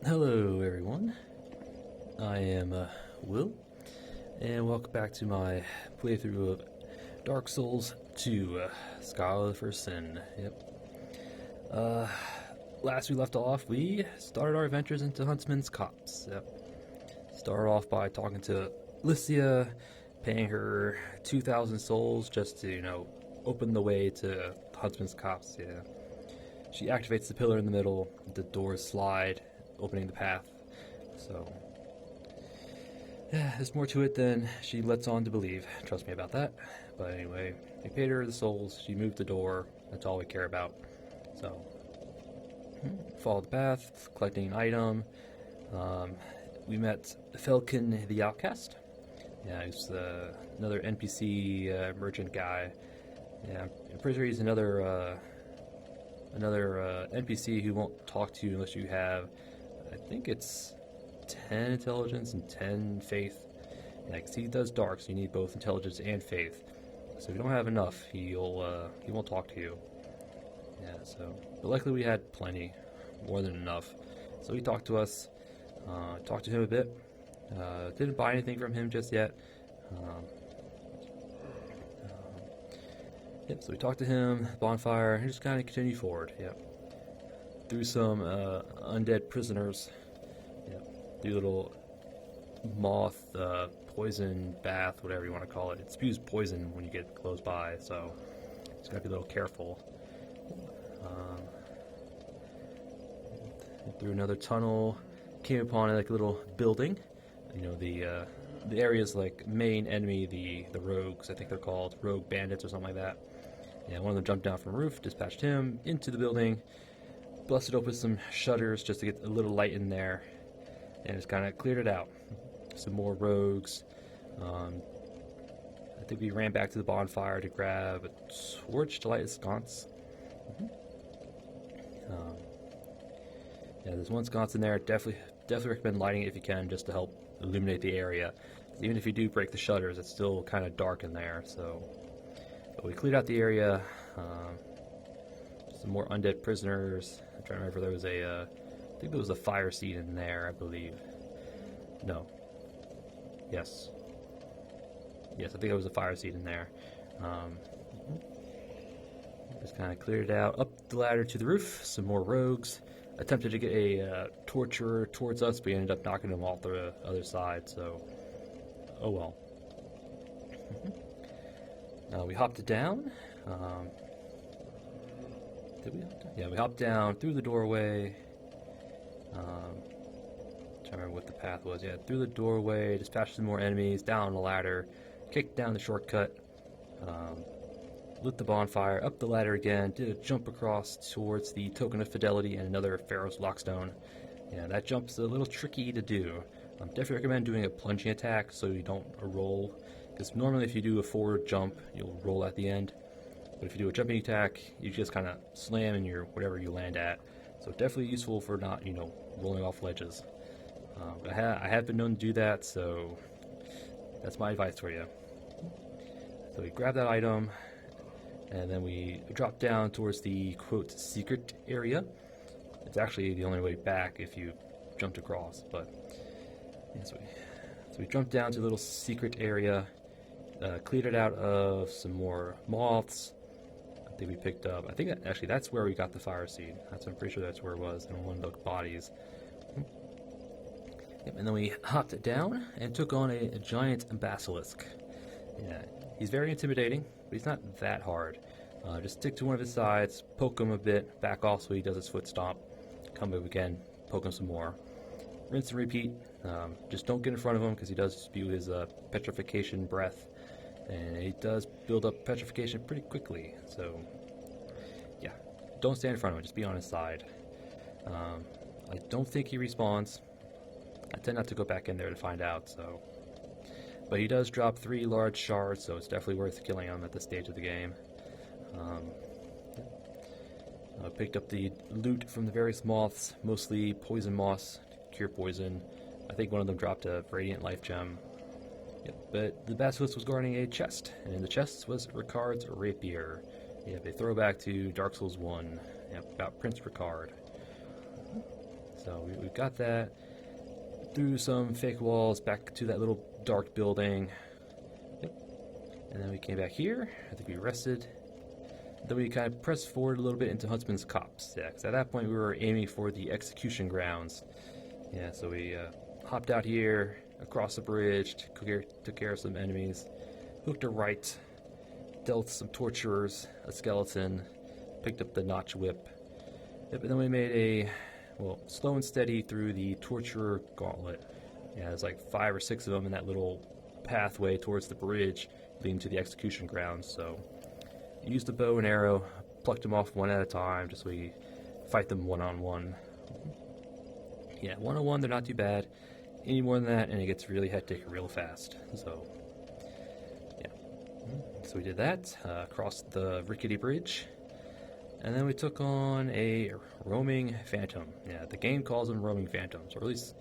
Hello everyone, I am Will, and welcome back to my playthrough of Dark Souls 2, Scholar of the First Sin. Last we left off, we started our adventures into Huntsman's Copse. Started off by talking to Lycia, paying her 2,000 souls just to, open the way to Huntsman's Copse. She activates the pillar in the middle, the doors slide, opening the path. So, there's more to it than she lets on to believe. Trust me about that. But anyway, we paid her the souls. She moved the door. That's all we care about. So, follow the path, collecting an item. We met Felkin the Outcast. Yeah, he's another NPC merchant guy. Yeah, I'm pretty sure he's another NPC who won't talk to you unless you have, I think it's 10 intelligence and 10 faith. Yeah, 'cause he does dark, so you need both intelligence and faith. So if you don't have enough, he won't talk to you. Yeah, but luckily we had plenty, more than enough. So he talked to us, talked to him a bit. Didn't buy anything from him just yet. So we talked to him, bonfire, and just kind of continue forward. Through some undead prisoners. Through little moth poison bath, whatever you want to call it. It spews poison when you get close by, so just gotta be a little careful. Through another tunnel, came upon a little building. The area's main enemy, the rogues, I think they're called rogue bandits or something like that. Yeah, one of them jumped down from a roof, dispatched him into the building, busted open some shutters just to get a little light in there, and just kind of cleared it out. Some more rogues. I think we ran back to the bonfire to grab a torch to light a sconce. There's one sconce in there. Definitely recommend lighting it if you can, just to help illuminate the area. Even if you do break the shutters, it's still kind of dark in there. But we cleared out the area. Some more undead prisoners. I'm trying to remember if there was I think there was a fire seed in there, I believe. No. Yes, I think there was a fire seed in there. Just kind of cleared it out. Up the ladder to the roof. Some more rogues. Attempted to get a torturer towards us, but we ended up knocking him off the other side, so oh well. We hopped it down. Did we hop down? Yeah, we hopped down through the doorway. Trying to remember what the path was. Yeah, through the doorway, dispatched some more enemies, down the ladder, kicked down the shortcut, lit the bonfire, up the ladder again, did a jump across towards the Token of Fidelity and another Pharaoh's Lockstone. Yeah, that jump's a little tricky to do. Definitely recommend doing a plunging attack so you don't roll, because normally if you do a forward jump, you'll roll at the end. But if you do a jumping attack, you just kind of slam in your whatever you land at. So definitely useful for not, rolling off ledges. But I have been known to do that, so that's my advice for you. So we grab that item, and then we drop down towards the, quote, secret area. It's actually the only way back if you jumped across, but so we jumped down to a little secret area, cleared it out of some more moths. I think we picked up, actually that's where we got the fire seed. I'm pretty sure that's where it was, in one of the bodies. And then we hopped it down and took on a giant basilisk. Yeah, he's very intimidating, but he's not that hard. Just stick to one of his sides, poke him a bit, back off so he does his foot stomp, come up again, poke him some more. Rinse and repeat. Just don't get in front of him because he does spew his petrification breath, and he does build up petrification pretty quickly. So, yeah, don't stand in front of him, just be on his side. I don't think he respawns. I tend not to go back in there to find out, so. But he does drop 3 large shards, so it's definitely worth killing him at this stage of the game. I picked up the loot from the various moths, mostly poison moss, cure poison. I think one of them dropped a radiant life gem. But the basilisk was guarding a chest, and in the chest was Ricard's rapier. A throwback to Dark Souls 1, about Prince Ricard. So we got that through some fake walls back to that little dark building. Yep. And then we came back here. I think we rested. Then we kind of pressed forward a little bit into Huntsman's Copse. Yeah, because at that point we were aiming for the execution grounds. Yeah, so we hopped out here, across the bridge, took care of some enemies, hooked a right, dealt some torturers, a skeleton, picked up the notch whip. Yep, and then we made a, well, slow and steady through the torturer gauntlet. Yeah, there's like 5 or 6 of them in that little pathway towards the bridge leading to the execution grounds. So used a bow and arrow, plucked them off one at a time, just so we fight them one-on-one. Yeah, one-on-one, they're not too bad. Any more than that, and it gets really hectic real fast. So, yeah. So we did that, crossed the rickety bridge, and then we took on a roaming phantom. Yeah, the game calls them roaming phantoms, or at least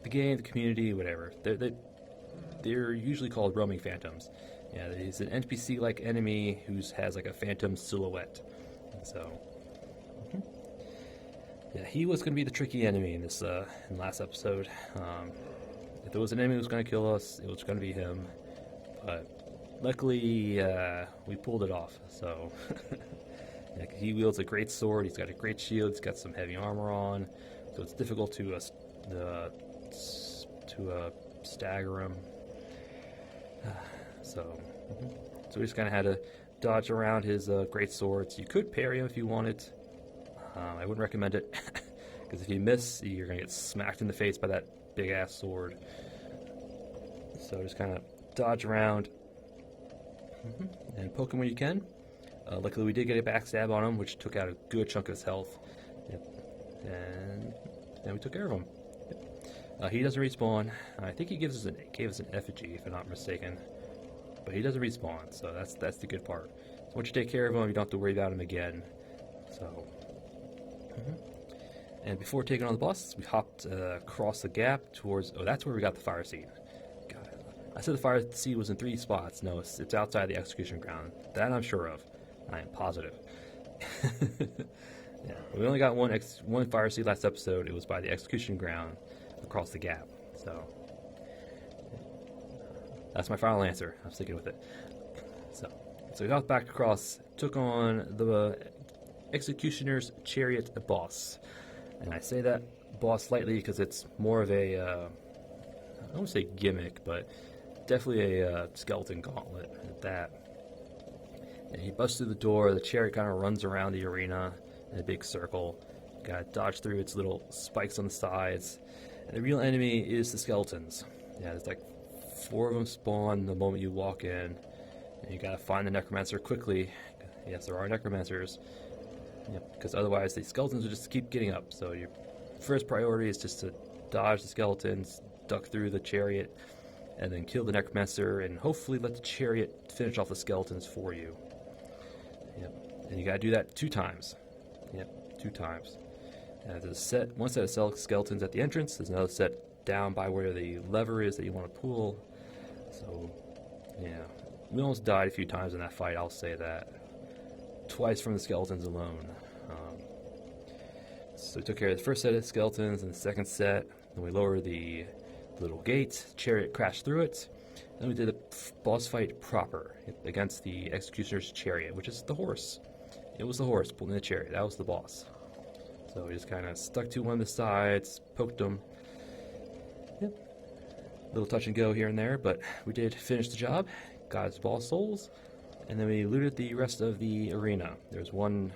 the game, the community, whatever. They're usually called roaming phantoms. Yeah, he's an NPC-like enemy who has like a phantom silhouette. So, yeah, he was going to be the tricky enemy in this in last episode. If there was an enemy who was going to kill us, it was going to be him. But luckily, we pulled it off. So, yeah, he wields a great sword. He's got a great shield. He's got some heavy armor on, so it's difficult to stagger him. So we just kind of had to dodge around his great swords. You could parry him if you wanted. I wouldn't recommend it, because if you miss, you're going to get smacked in the face by that big-ass sword. So just kind of dodge around and poke him when you can. Luckily, we did get a backstab on him, which took out a good chunk of his health. Yep. And then we took care of him. Yep. He doesn't respawn. I think he gave us an effigy, if I'm not mistaken. But he doesn't respawn, so that's the good part. So once you take care of him, you don't have to worry about him again. So, and before taking on the boss, we hopped across the gap towards. Oh, that's where we got the fire seed. God, I said the fire seed was in 3 spots. No, it's outside the execution ground. That I'm sure of. I am positive. Yeah, we only got one fire seed last episode. It was by the execution ground across the gap. So. That's my final answer. I'm sticking with it. So we got back across, took on the Executioner's Chariot boss. And I say that boss lightly because it's more of a, I don't want to say gimmick, but definitely a skeleton gauntlet at that. And he busts through the door, the chariot kind of runs around the arena in a big circle. You gotta dodge through its little spikes on the sides. And the real enemy is the skeletons. Yeah, there's like 4 of them spawn the moment you walk in, and you gotta find the necromancer quickly. Yes, there are necromancers. Yep, because otherwise the skeletons will just keep getting up. So your first priority is just to dodge the skeletons, duck through the chariot, and then kill the necromancer, and hopefully let the chariot finish off the skeletons for you. Yep, and you gotta do that 2 times. Yep, 2 times. There's one set of skeletons at the entrance. There's another set down by where the lever is that you want to pull. So, yeah. We almost died a few times in that fight, I'll say that. Twice from the skeletons alone. So we took care of the first set of skeletons and the second set. Then we lowered the little gate. Chariot crashed through it. Then we did the boss fight proper against the Executioner's Chariot, which is the horse. It was the horse pulling the chariot. That was the boss. So we just kind of stuck to one of the sides, poked him. Yep. Little touch and go here and there, but we did finish the job. Got his boss souls, and then we looted the rest of the arena. There's one,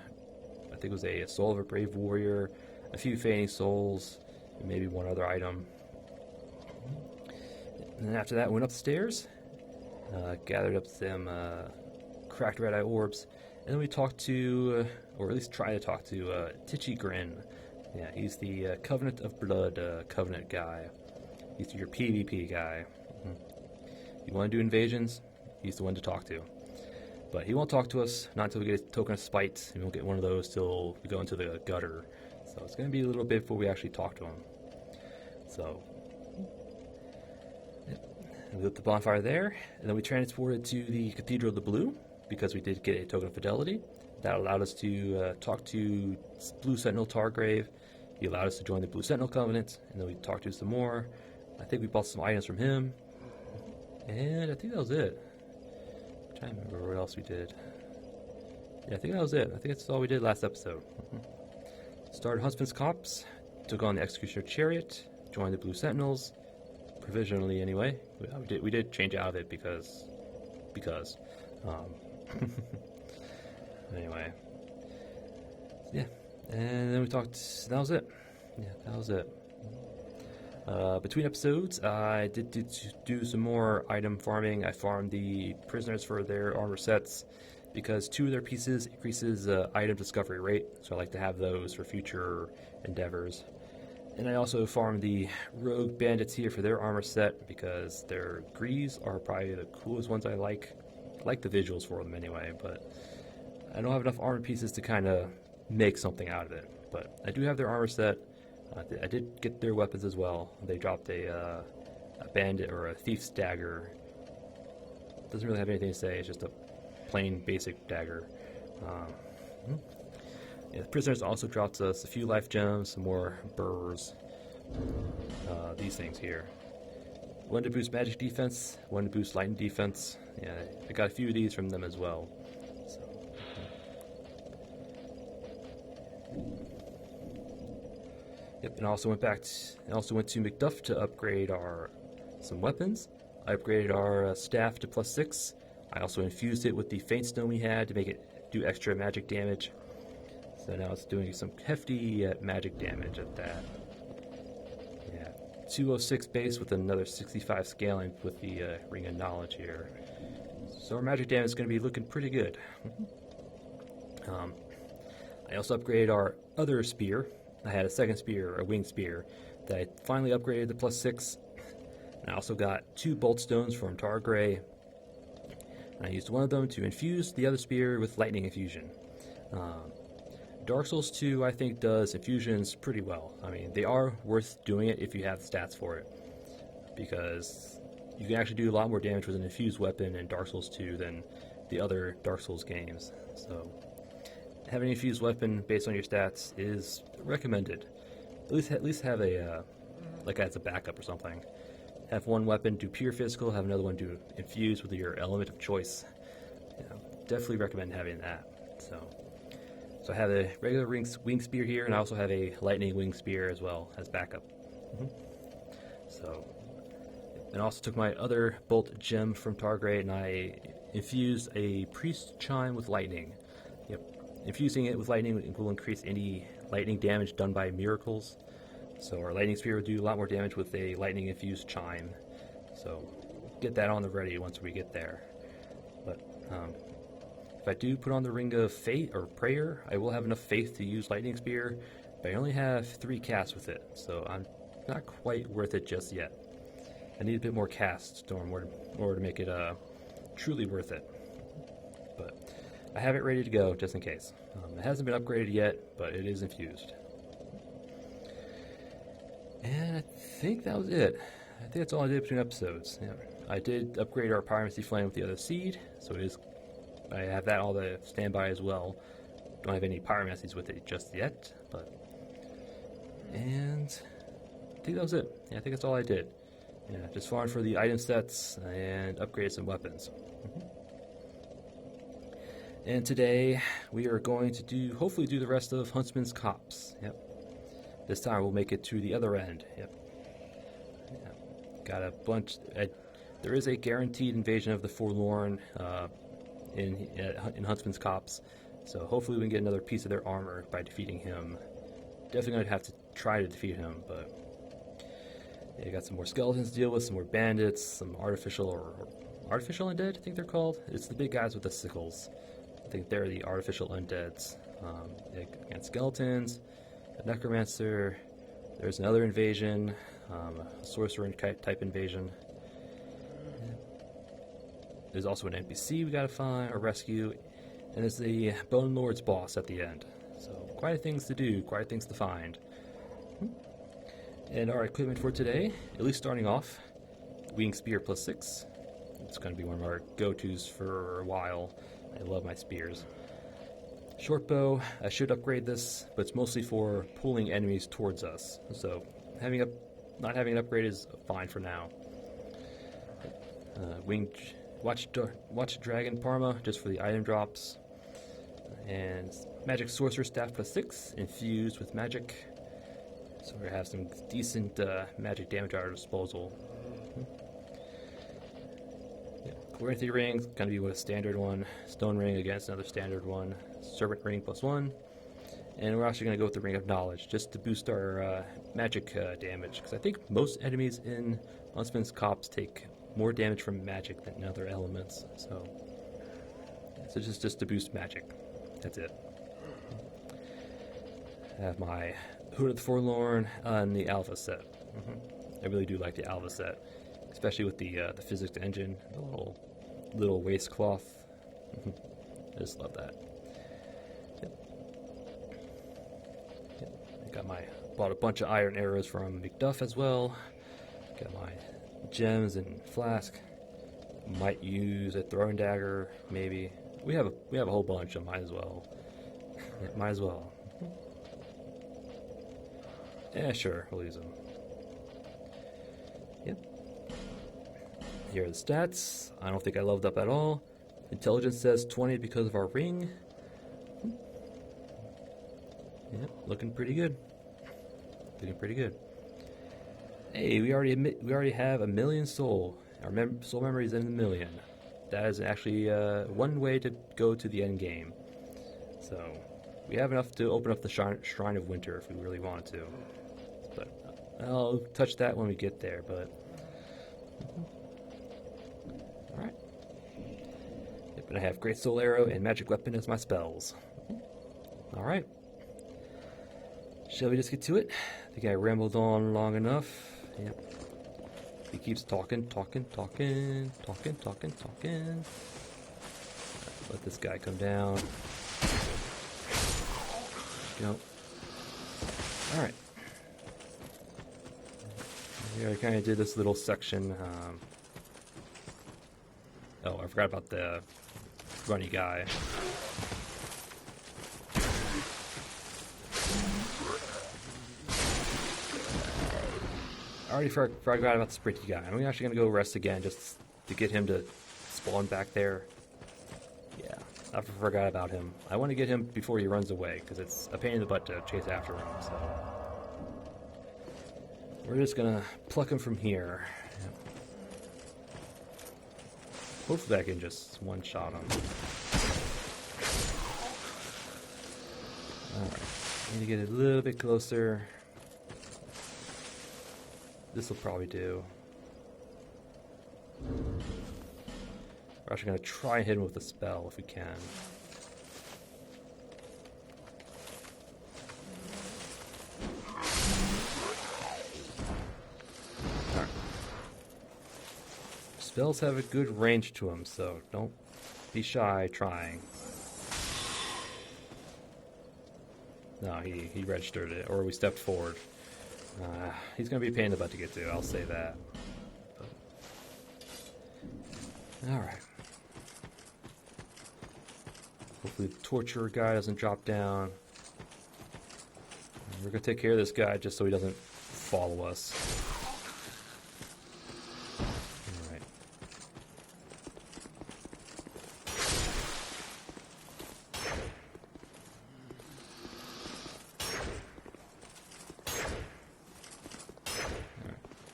I think it was a soul of a brave warrior, a few fading souls, and maybe one other item. And then after that, went upstairs, gathered up some cracked red eye orbs, and then we talked to, or at least tried to talk to, Titchy Grin. Yeah, he's the Covenant of Blood Covenant guy. He's your PvP guy. You want to do invasions? He's the one to talk to. But he won't talk to us, not until we get a token of spite. We won't get one of those till we go into the gutter. So it's going to be a little bit before we actually talk to him. So, we lit the bonfire there, and then we transported to the Cathedral of the Blue, because we did get a token of fidelity. That allowed us to talk to Blue Sentinel Targrave. He allowed us to join the Blue Sentinel Covenant, and then we talked to some more. I think we bought some items from him, and I think that was it. I'm trying to remember what else we did. Yeah, I think that was it. I think that's all we did last episode. Started Huntsman's Copse, took on the Executioner Chariot, joined the Blue Sentinels, provisionally anyway. We did change out of it because. Anyway, yeah, and then we talked. That was it. Yeah, that was it. Between episodes, I did do some more item farming. I farmed the prisoners for their armor sets because 2 of their pieces increases item discovery rate, so I like to have those for future endeavors. And I also farmed the rogue bandits here for their armor set because their greaves are probably the coolest ones I like. I like the visuals for them anyway, but I don't have enough armor pieces to kind of make something out of it. But I do have their armor set. I did get their weapons as well. They dropped a bandit or a thief's dagger. Doesn't really have anything to say. It's just a plain basic dagger. Yeah, the prisoners also dropped us a few life gems, some more burrs. These things here. One to boost magic defense, one to boost lightning defense. Yeah, I got a few of these from them as well. So. Yep, and I also went to Macduff to upgrade some weapons. I upgraded our staff to +6. I also infused it with the Faint Stone we had to make it do extra magic damage. So now it's doing some hefty magic damage at that. Yeah, 206 base with another 65 scaling with the Ring of Knowledge here. So our magic damage is going to be looking pretty good. I also upgraded our other spear. I had a second spear, a winged spear, that I finally upgraded to +6. And I also got 2 bolt stones from Targray. And I used one of them to infuse the other spear with lightning infusion. Dark Souls 2, I think, does infusions pretty well. I mean, they are worth doing it if you have the stats for it. Because you can actually do a lot more damage with an infused weapon in Dark Souls 2 than the other Dark Souls games. So, having an infused weapon based on your stats is recommended. At least have a, like as a backup or something. Have one weapon do pure physical, have another one do infuse with your element of choice. You know, definitely recommend having that. So I have a regular wing spear here, and I also have a lightning wing spear as well as backup. So, and I also took my other bolt gem from Targray, and I infused a priest chime with lightning. Yep, infusing it with lightning will increase any lightning damage done by miracles. So our lightning spear will do a lot more damage with a lightning infused chime. So get that on the ready once we get there. But if I do put on the Ring of Faith or Prayer, I will have enough faith to use lightning spear, but I only have 3 casts with it, so I'm not quite worth it just yet. I need a bit more casts in order to make it truly worth it. But I have it ready to go just in case. It hasn't been upgraded yet, but it is infused. And I think that was it. I think that's all I did between episodes. Yeah. I did upgrade our Pyromancy Flame with the other seed, so I have that all the standby as well. Don't have any Pyromancies with it just yet, and I think that was it. Yeah, I think that's all I did. Yeah, just farmed for the item sets and upgraded some weapons. And today we are going to hopefully do the rest of Huntsman's Copse. Yep. This time we'll make it to the other end. Yep. Yeah. Got a bunch. There is a guaranteed invasion of the Forlorn in Huntsman's Copse, so hopefully we can get another piece of their armor by defeating him. Definitely going to have to try to defeat him, but yeah, got some more skeletons to deal with, some more bandits, some artificial undead, I think they're called. It's the big guys with the sickles. I think they're the artificial undeads. Against skeletons, a necromancer. There's another invasion, a sorcerer type invasion. There's also an NPC we gotta find or rescue, and there's the Bone Lord's boss at the end. So quite a things to do, quite a things to find. And our equipment for today, at least starting off, Wing Spear +6. It's going to be one of our go-tos for a while. I love my spears. Short bow, I should upgrade this, but it's mostly for pulling enemies towards us. So not having an upgrade is fine for now. Watch Dragon Parma just for the item drops. And Magic Sorcerer Staff +6, infused with magic. So we have some decent magic damage at our disposal. Chloranthy Ring, going to be a standard one. Stone Ring against another standard one. Serpent Ring +1. And we're actually going to go with the Ring of Knowledge, just to boost our magic damage. Because I think most enemies in Huntsman's Copse take more damage from magic than other elements. So just to boost magic. That's it. I have my Hood of the Forlorn and the Alpha set. I really do like the Alpha set, especially with the physics engine, the little waistcloth. I just love that. Bought a bunch of iron arrows from McDuff as well. Got my gems and flask. Might use a throwing dagger, maybe. We have a whole bunch, so might as well. Might as well. Yeah, sure, we'll use them. Yep. Here are the stats. I don't think I leveled up at all. Intelligence says 20 because of our ring. Yep, looking pretty good. Looking pretty good. Hey, we already have 1 million soul. Our soul memory is in the million. That is actually one way to go to the end game. So we have enough to open up the Shrine of Winter if we really wanted to. But I'll touch that when we get there. But all right. Yep, and I have Great Soul Arrow and Magic Weapon as my spells. All right. Shall we just get to it? I think I rambled on long enough. Yep. He keeps talking. Let this guy come down. Go. Alright. Here I kind of did this little section. Oh, I forgot about the runny guy. I already forgot about the sprinty guy. I'm actually going to go rest again just to get him to spawn back there. Yeah, I forgot about him. I want to get him before he runs away, because it's a pain in the butt to chase after him. So we're just going to pluck him from here. Yep. Hopefully I can just one-shot him. Alright, need to get a little bit closer. This will probably do. We're actually going to try and hit him with a spell if we can. Alright. Spells have a good range to them, so don't be shy trying. No, he registered it, or we stepped forward. He's going to be a pain in the butt to get to, I'll say that. Alright. Hopefully the torturer guy doesn't drop down. We're going to take care of this guy just so he doesn't follow us. Alright.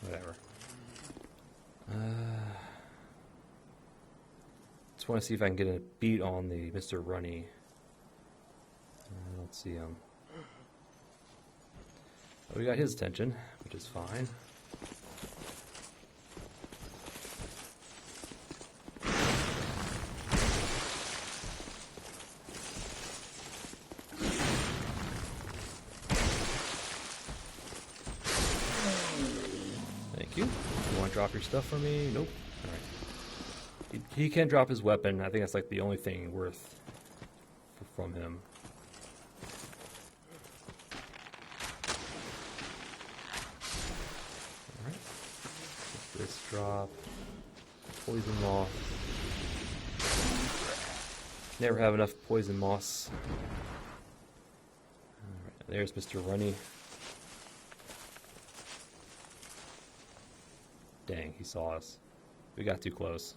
Whatever. Just want to see if I can get a beat on the Mr. Runny. I don't see him. But we got his attention, which is fine. Thank you. You want to drop your stuff for me? Nope. Alright. He can drop his weapon. I think that's like the only thing worth from him. Alright. This drop. Poison moth. Never have enough poison moss. There's Mr. Runny. Dang, he saw us. We got too close.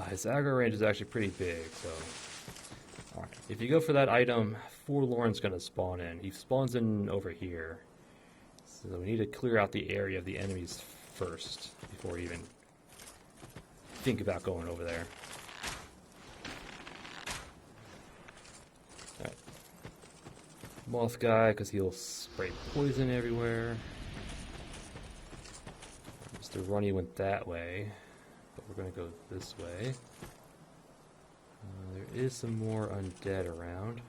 His aggro range is actually pretty big, so... Alright, if you go for that item, Forlorn's gonna spawn in. He spawns in over here. So we need to clear out the area of the enemies first, before we even think about going over there. Alright. Moth guy, because he'll spray poison everywhere. Mr. Runny went that way, but we're going to go this way. There is some more undead around.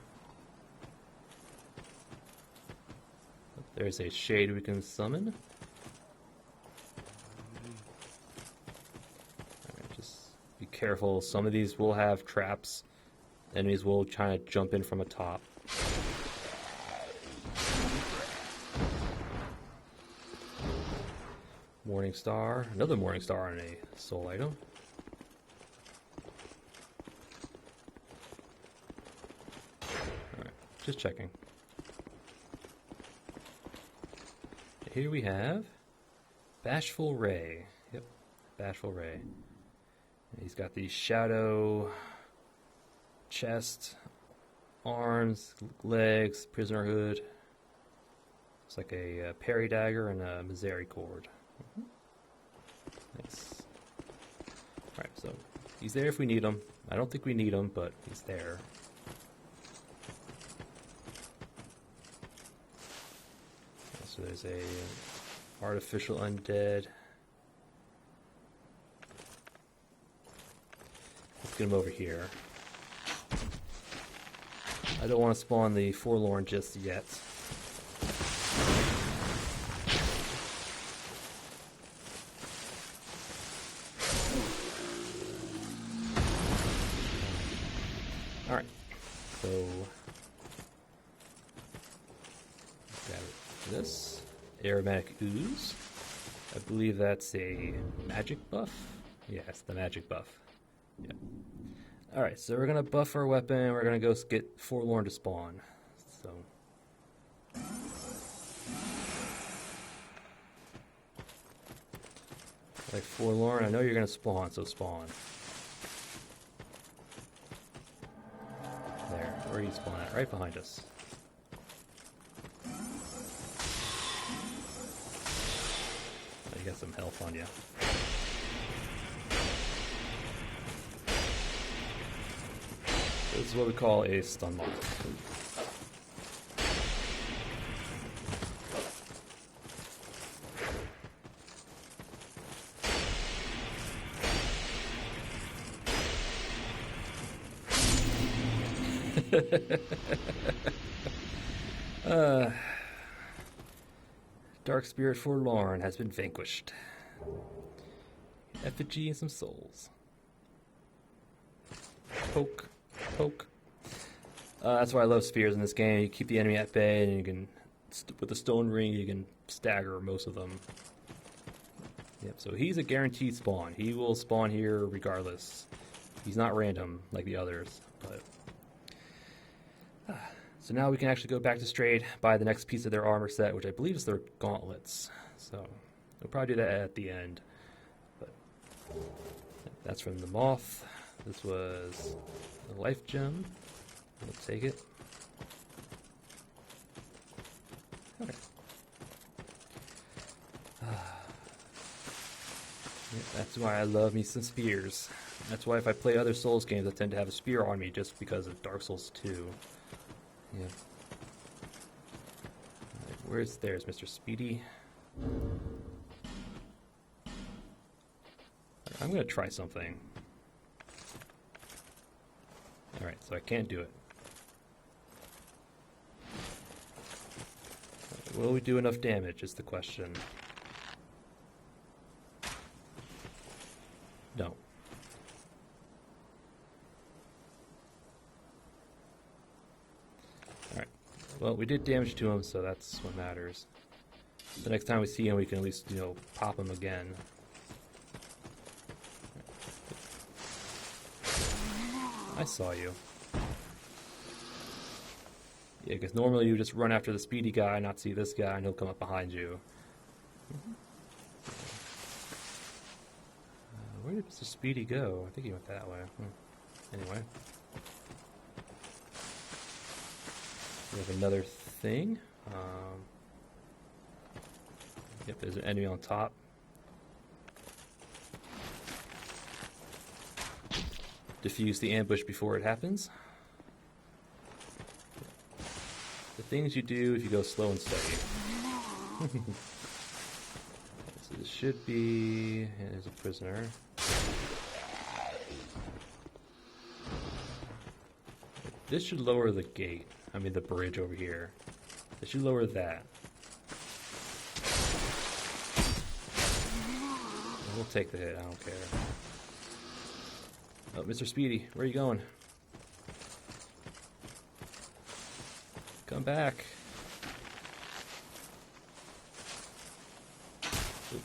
There's a shade we can summon. Alright, just be careful. Some of these will have traps. Enemies will try to jump in from atop. Morning Star. Another Morning Star on a soul item. Alright, just checking. Here we have Bashful Ray. Yep, Bashful Ray. And he's got the shadow chest, arms, legs, prisoner hood. It's like a parry dagger and a misericord. Nice. Alright, so he's there if we need him. I don't think we need him, but he's there. So there's a artificial undead. Let's get him over here. I don't want to spawn the Forlorn just yet. Alright, so grab this aromatic ooze. I believe that's a magic buff. Yes, the magic buff. Yep. Alright, so we're gonna buff our weapon. We're gonna go get Forlorn to spawn. So like Forlorn, I know you're gonna spawn, so spawn. There, where are you spawn at? Right behind us. Oh, you got some health on you. This is what we call a stun lock. Dark Spirit Forlorn has been vanquished. Effigy and some souls. Poke. Poke. That's why I love spears in this game. You keep the enemy at bay, and you can, with the stone ring, you can stagger most of them. Yep, so he's a guaranteed spawn. He will spawn here regardless. He's not random like the others. But so now we can actually go back to Strayed, buy the next piece of their armor set, which I believe is their gauntlets. So we'll probably do that at the end. But that's from the Moth. This was the life gem. We'll take it. Okay. Yeah, that's why I love me some spears. That's why if I play other Souls games, I tend to have a spear on me just because of Dark Souls 2. Yeah. Right, there's Mr. Speedy. I'm gonna try something. Alright, so I can't do it. Will we do enough damage is the question. No. Alright. Well, we did damage to him, so that's what matters. The next time we see him, we can at least, pop him again. I saw you. Yeah, because normally you just run after the speedy guy, not see this guy, and he'll come up behind you. Where did Mr. Speedy go? I think he went that way. Anyway. We have another thing. Yep, there's an enemy on top. Defuse the ambush before it happens. The things you do if you go slow and steady. So this should be... there's a prisoner. This should lower the gate. I mean the bridge over here. This should lower that. We'll take the hit, I don't care. Oh, Mr. Speedy, where are you going? Come back. Oop.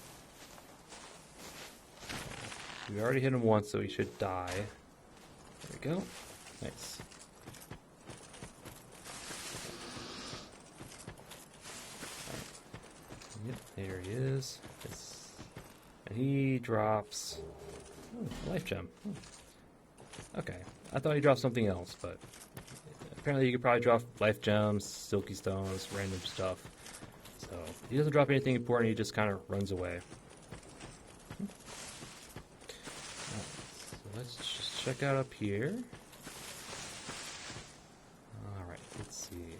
We already hit him once, so he should die. There we go. Nice. Yep, there he is. And he drops... life gem. Okay, I thought he dropped something else, but apparently you could probably drop life gems, silky stones, random stuff. So he doesn't drop anything important, he just kind of runs away. So let's just check out up here. Alright, let's see.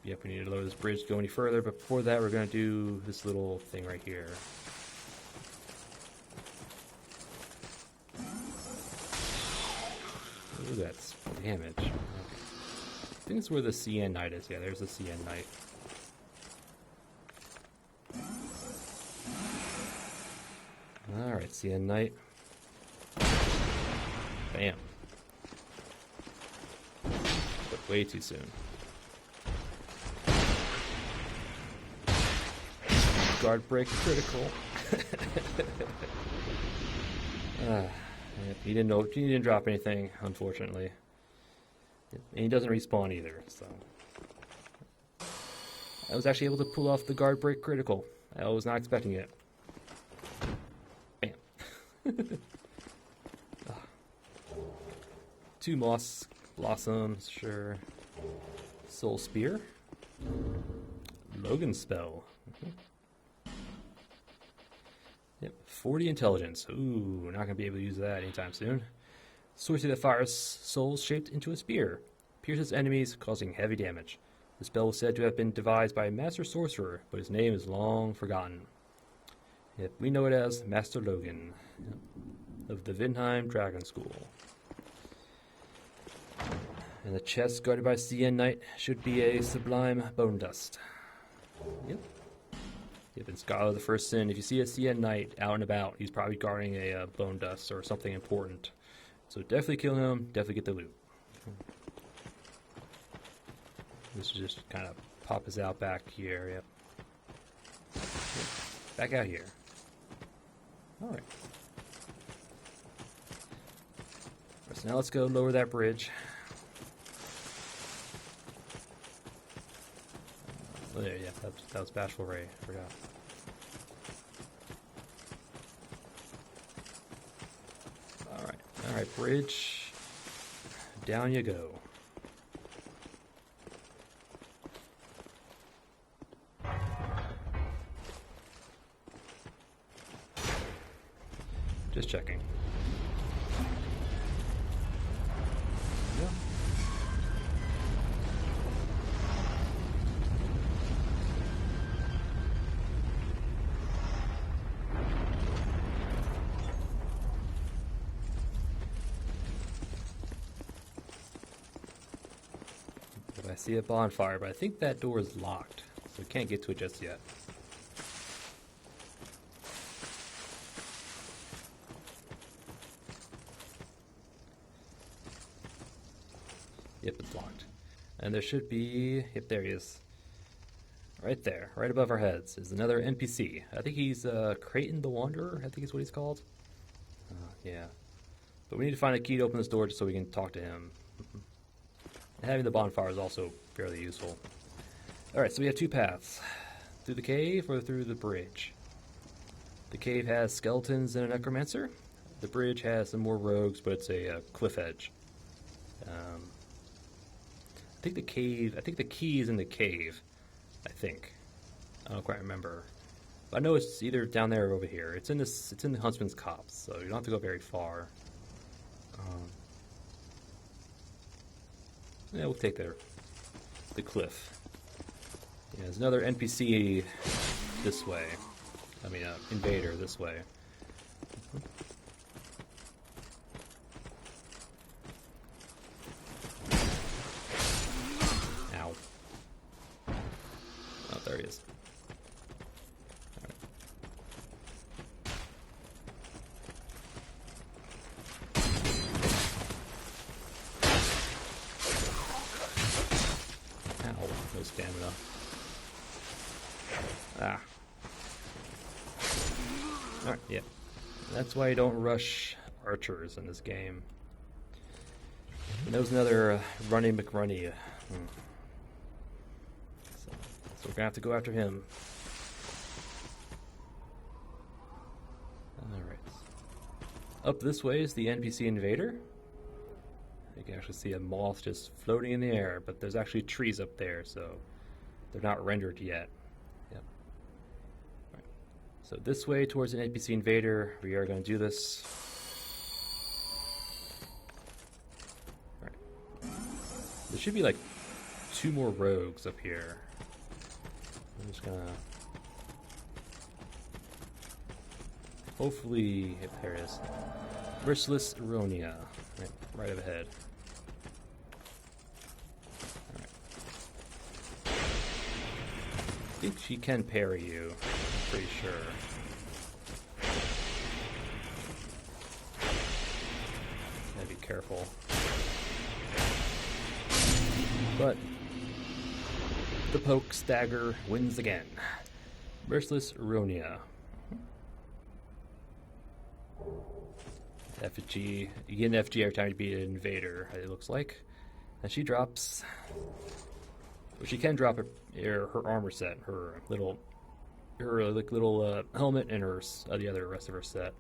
Yep, we need to lower this bridge to go any further, but before that we're going to do this little thing right here. Ooh, that's damage. Okay. I think it's where the CN Knight is. Yeah, there's the CN Knight. Alright, CN Knight. Bam. But way too soon. Guard break critical. He didn't drop anything, unfortunately. And he doesn't respawn either, so. I was actually able to pull off the guard break critical. I was not expecting it. Bam. 2 moss blossoms, sure. Soul spear. Logan spell. Yep, 40 intelligence. Ooh, not gonna be able to use that anytime soon. Sorcery that fires souls shaped into a spear. Pierces enemies, causing heavy damage. The spell was said to have been devised by a master sorcerer, but his name is long forgotten. Yep, we know it as Master Logan, of the Vinheim Dragon School. And the chest guarded by CN Knight should be a sublime bone dust. Yep. Yep, in Scholar of the First Sin, if you see a CN Knight out and about, he's probably guarding a bone dust or something important. So definitely kill him, definitely get the loot. This is just kind of pop us out back here, yep. Back out here. Alright. So now let's go lower that bridge. Oh, there, yeah, that was Bashful Ray. I forgot. Alright, bridge. Down you go. Just checking. Yeah. I see a bonfire, but I think that door is locked, so we can't get to it just yet. Yep, it's locked. And there should be... Yep, there he is. Right there, right above our heads, is another NPC. I think he's Creighton the Wanderer, I think is what he's called. Yeah. But we need to find a key to open this door just so we can talk to him. And having the bonfire is also fairly useful. Alright, so we have two paths. Through the cave or through the bridge. The cave has skeletons and a necromancer. The bridge has some more rogues, but it's a cliff edge. I think the key is in the cave. I think. I don't quite remember. But I know it's either down there or over here. It's in the Huntsman's Copse, so you don't have to go very far. Yeah, we'll take the cliff. Yeah, there's another NPC this way. I mean, invader this way. Ow. Oh, there he is. All right. Ow, no stamina. Ah. Alright, yeah. That's why you don't rush archers in this game. And there was another Runny McRunny. So we're gonna have to go after him. Alright. Up this way is the NPC invader. You can actually see a moth just floating in the air, but there's actually trees up there, so they're not rendered yet. Yep. Right. So this way towards an NPC invader, we are going to do this. Right. There should be like 2 more rogues up here. I'm just gonna... Hopefully, if there is. Merciless Ironia. Right up ahead. I think she can parry you, I'm pretty sure. Gotta be careful. But the poke stagger wins again. Merciless Ironia. FG. You get an FG every time you beat an invader, it looks like. And she drops... Well, she can drop her armor set, her little helmet, and her the rest of her set.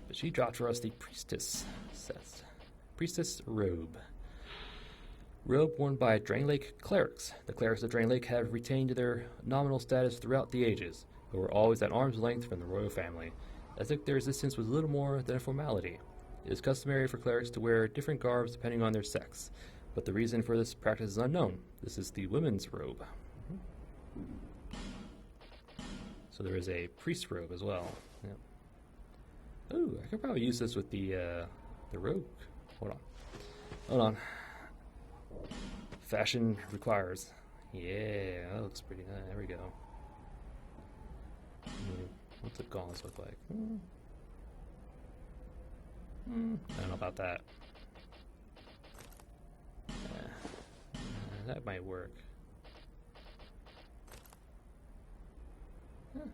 But she dropped for us the priestess robe. Robe worn by Drangelic clerics. The clerics of Drangelic have retained their nominal status throughout the ages, but were always at arm's length from the royal family, as if their existence was little more than a formality. It is customary for clerics to wear different garbs depending on their sex, but the reason for this practice is unknown. This is the women's robe. So there is a priest robe as well. Yep. Ooh, I could probably use this with the rogue. Hold on. Fashion requires. Yeah, that looks pretty nice. There we go. What's the gauntlets look like? I don't know about that. That might work. Huh.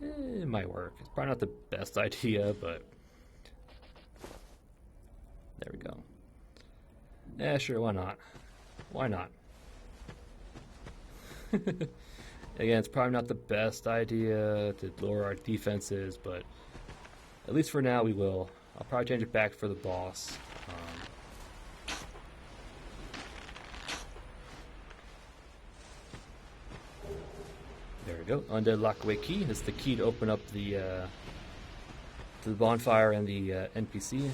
It might work. It's probably not the best idea, but there we go. Yeah, sure, why not? Why not? Again, it's probably not the best idea to lower our defenses, but at least for now we will. I'll probably change it back for the boss. There we go. Undead lockaway key. This is the key to open up the bonfire and the NPC.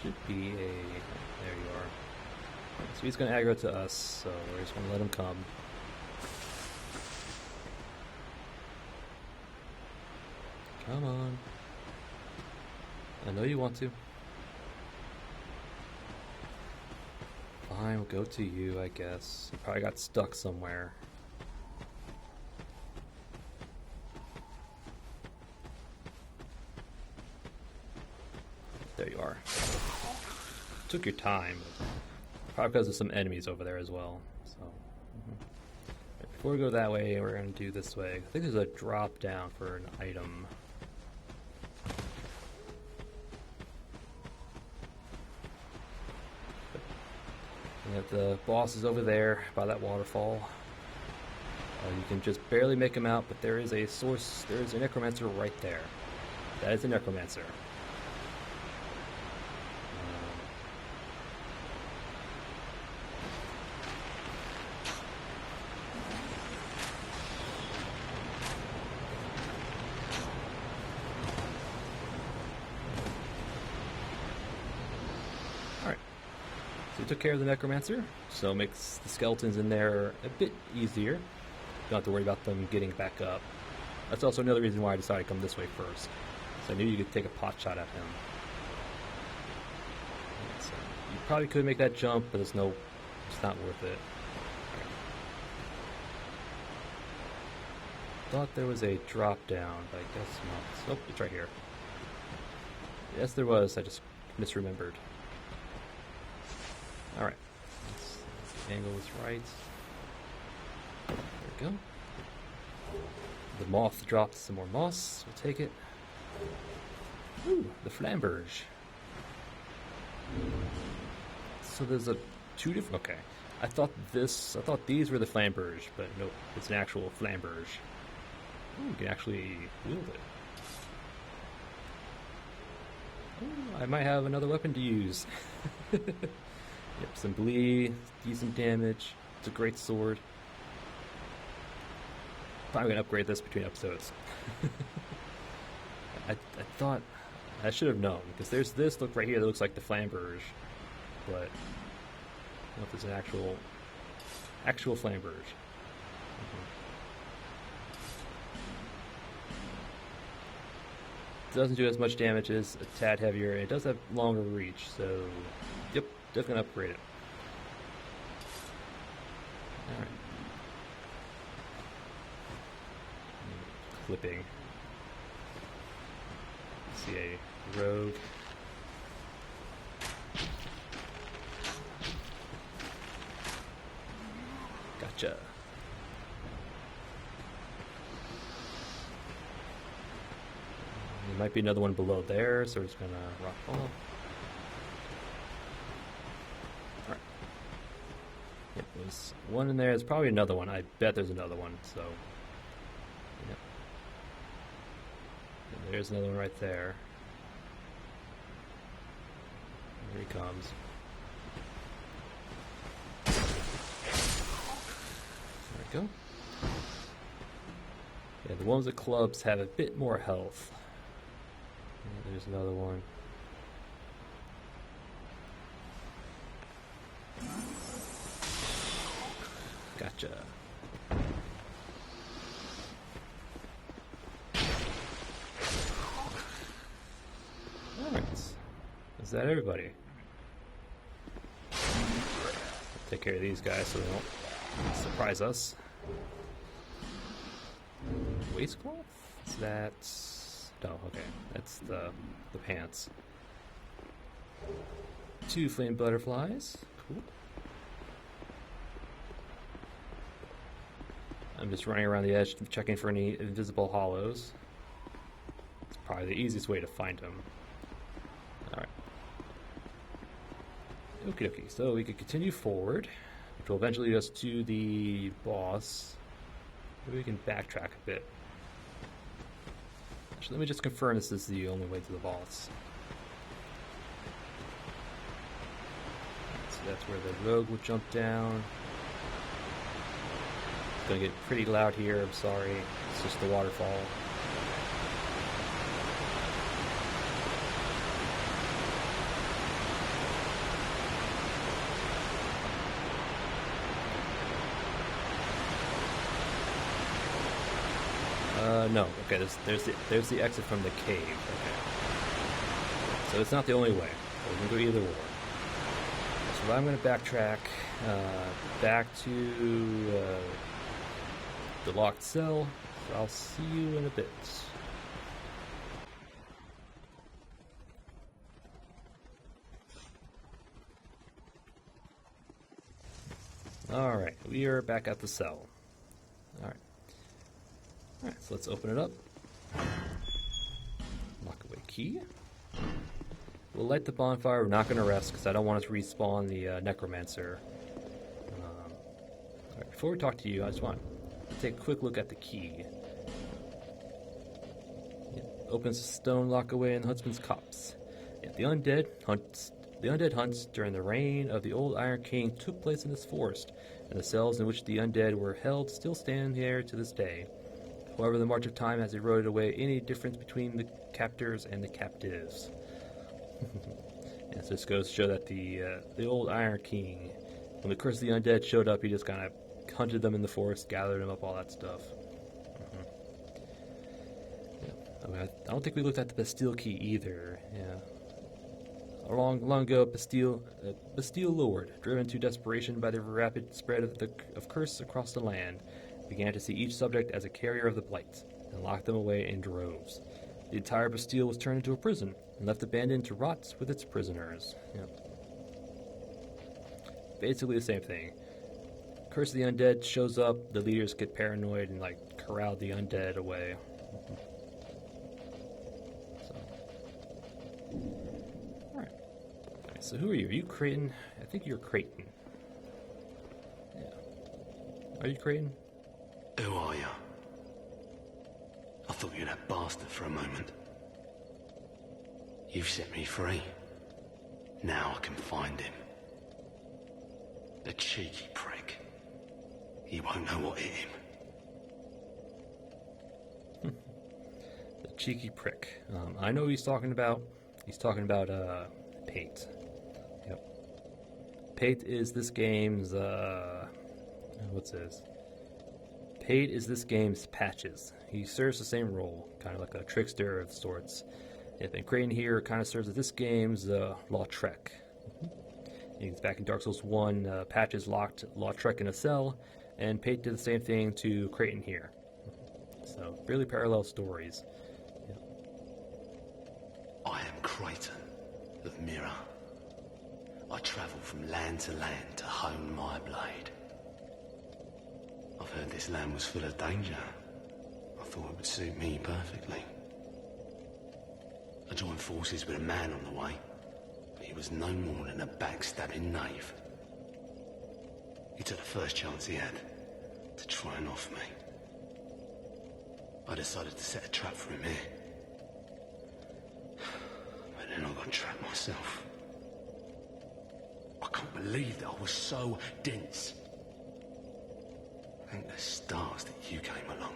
Should be a... There you are. So he's going to aggro to us, so we're just going to let him come. Come on. I know you want to. Fine, we'll go to you, I guess. You probably got stuck somewhere. There you are. Took your time. Probably because of some enemies over there as well. So, before we go that way, we're going to do this way. I think there's a drop down for an item. We have the boss is over there by that waterfall. You can just barely make him out, but there is a source. There is a necromancer right there. That is a necromancer. Alright. So we took care of the necromancer, so it makes the skeletons in there a bit easier. Don't have to worry about them getting back up. That's also another reason why I decided to come this way first. So I knew you could take a pot shot at him. So you probably could make that jump, but it's not worth it. Thought there was a drop down, but I guess not. Oh, it's right here. Yes, there was. I just misremembered. Alright. Angle is right. There we go. The moth drops some more moss. We'll take it. Ooh, the flamberge. So there's two different. Okay, I thought these were the flamberge, but nope, it's an actual flamberge. Ooh, you can actually wield it. Ooh, I might have another weapon to use. Yep, some bleed, decent damage. It's a great sword. Probably gonna upgrade this between episodes. I thought I should have known, because there's this look right here that looks like the flamberge, but I don't know if it's an actual flamberge. It doesn't do as much damage, it's a tad heavier, and it does have longer reach, so yep, definitely gonna upgrade it. Alright. Clipping. See a rogue. Gotcha. There might be another one below there, so we're just gonna rock off. Alright. Yep, there's one in there. There's probably another one. I bet there's another one, so. Yep. And there's another one right there. Here he comes. There we go. Yeah, the ones with clubs have a bit more health. And there's another one. Gotcha. Alright. Is that everybody? Take care of these guys so they don't surprise us. Waistcloth? Is that... No, okay. That's the pants. 2 flame butterflies. Cool. I'm just running around the edge checking for any invisible hollows. It's probably the easiest way to find them. Alright. Okie dokie, so we could continue forward, which will eventually lead us to the boss. Maybe we can backtrack a bit. Actually, let me just confirm this is the only way to the boss. So that's where the rogue will jump down. It's gonna get pretty loud here, I'm sorry. It's just the waterfall. No. Okay, there's the exit from the cave. Okay. So it's not the only way. We can go either way. So I'm going to backtrack back to the locked cell. So I'll see you in a bit. Alright, we are back at the cell. Alright. Alright, so let's open it up. Lock away key. We'll light the bonfire. We're not going to rest because I don't want us to respawn the necromancer. Alright, before we talk to you, I just want to take a quick look at the key. Opens the stone lock away in the Huntsman's Copse. The undead hunts during the reign of the old Iron King took place in this forest, and the cells in which the undead were held still stand there to this day. However, the march of time has eroded away any difference between the captors and the captives. And so this goes to show that the old Iron King, when the curse of the undead showed up, he just kind of hunted them in the forest, gathered them up, all that stuff. I don't think we looked at the Bastille key either. Yeah. Long ago, Bastille Lord, driven to desperation by the rapid spread of curse across the land, began to see each subject as a carrier of the blight, and locked them away in droves. The entire Bastille was turned into a prison, and left abandoned to rot with its prisoners. Yeah. Basically the same thing. Curse of the undead shows up, the leaders get paranoid and corral the undead away. So who are you? Are you Creighton? I think you're Creighton. Yeah. Are you Creighton? Who are you? I thought you were that bastard for a moment. You've set me free. Now I can find him. The cheeky prick. He won't know what hit him. The cheeky prick. I know who he's talking about. He's talking about, Pate. Pate is this game's, what's this? Pate is this game's Patches. He serves the same role, kind of like a trickster of sorts. And Creighton here kind of serves as this game's, Lautrec. He's back in Dark Souls 1, Patches locked Lautrec in a cell, and Pate did the same thing to Creighton here. So, really parallel stories. Yeah. I am Creighton of Mirror. I travel from land to land to hone my blade. I've heard this land was full of danger. I thought it would suit me perfectly. I joined forces with a man on the way, but he was no more than a backstabbing knave. He took the first chance he had to try and off me. I decided to set a trap for him here. But then I got trapped myself. I can't believe that I was so dense. Thank the stars that you came along.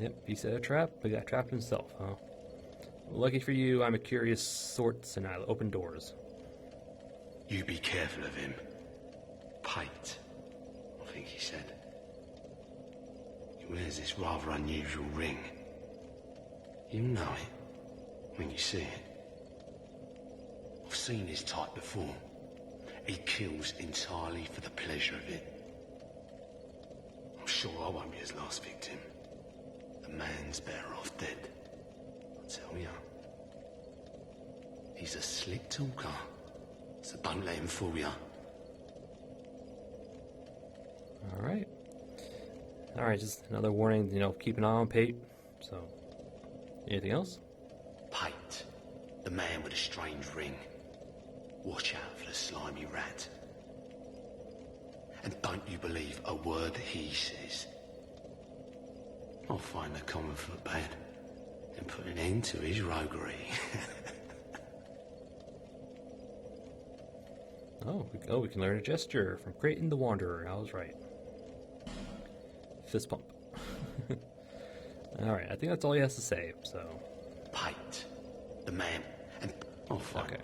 Yep, he set a trap, but got trapped himself, huh? Lucky for you, I'm a curious sort, and I open doors. You be careful of him. Pate, I think he said. He wears this rather unusual ring. You know it when you see it. I've seen his type before. He kills entirely for the pleasure of it. I'm sure I won't be his last victim. The man's better off dead, I tell ya. He's a slick talker, so don't let him fool ya. Alright. Alright, just another warning, keep an eye on Pate. So, anything else? Pate, the man with a strange ring. Watch out for the slimy rat. And don't you believe a word he says. I'll find the common footpad and put an end to his roguery. we can learn a gesture from Creighton the Wanderer. I was right. Fist pump. Alright, I think that's all he has to say, so... Pate, the man, and... Oh, fuck. Okay.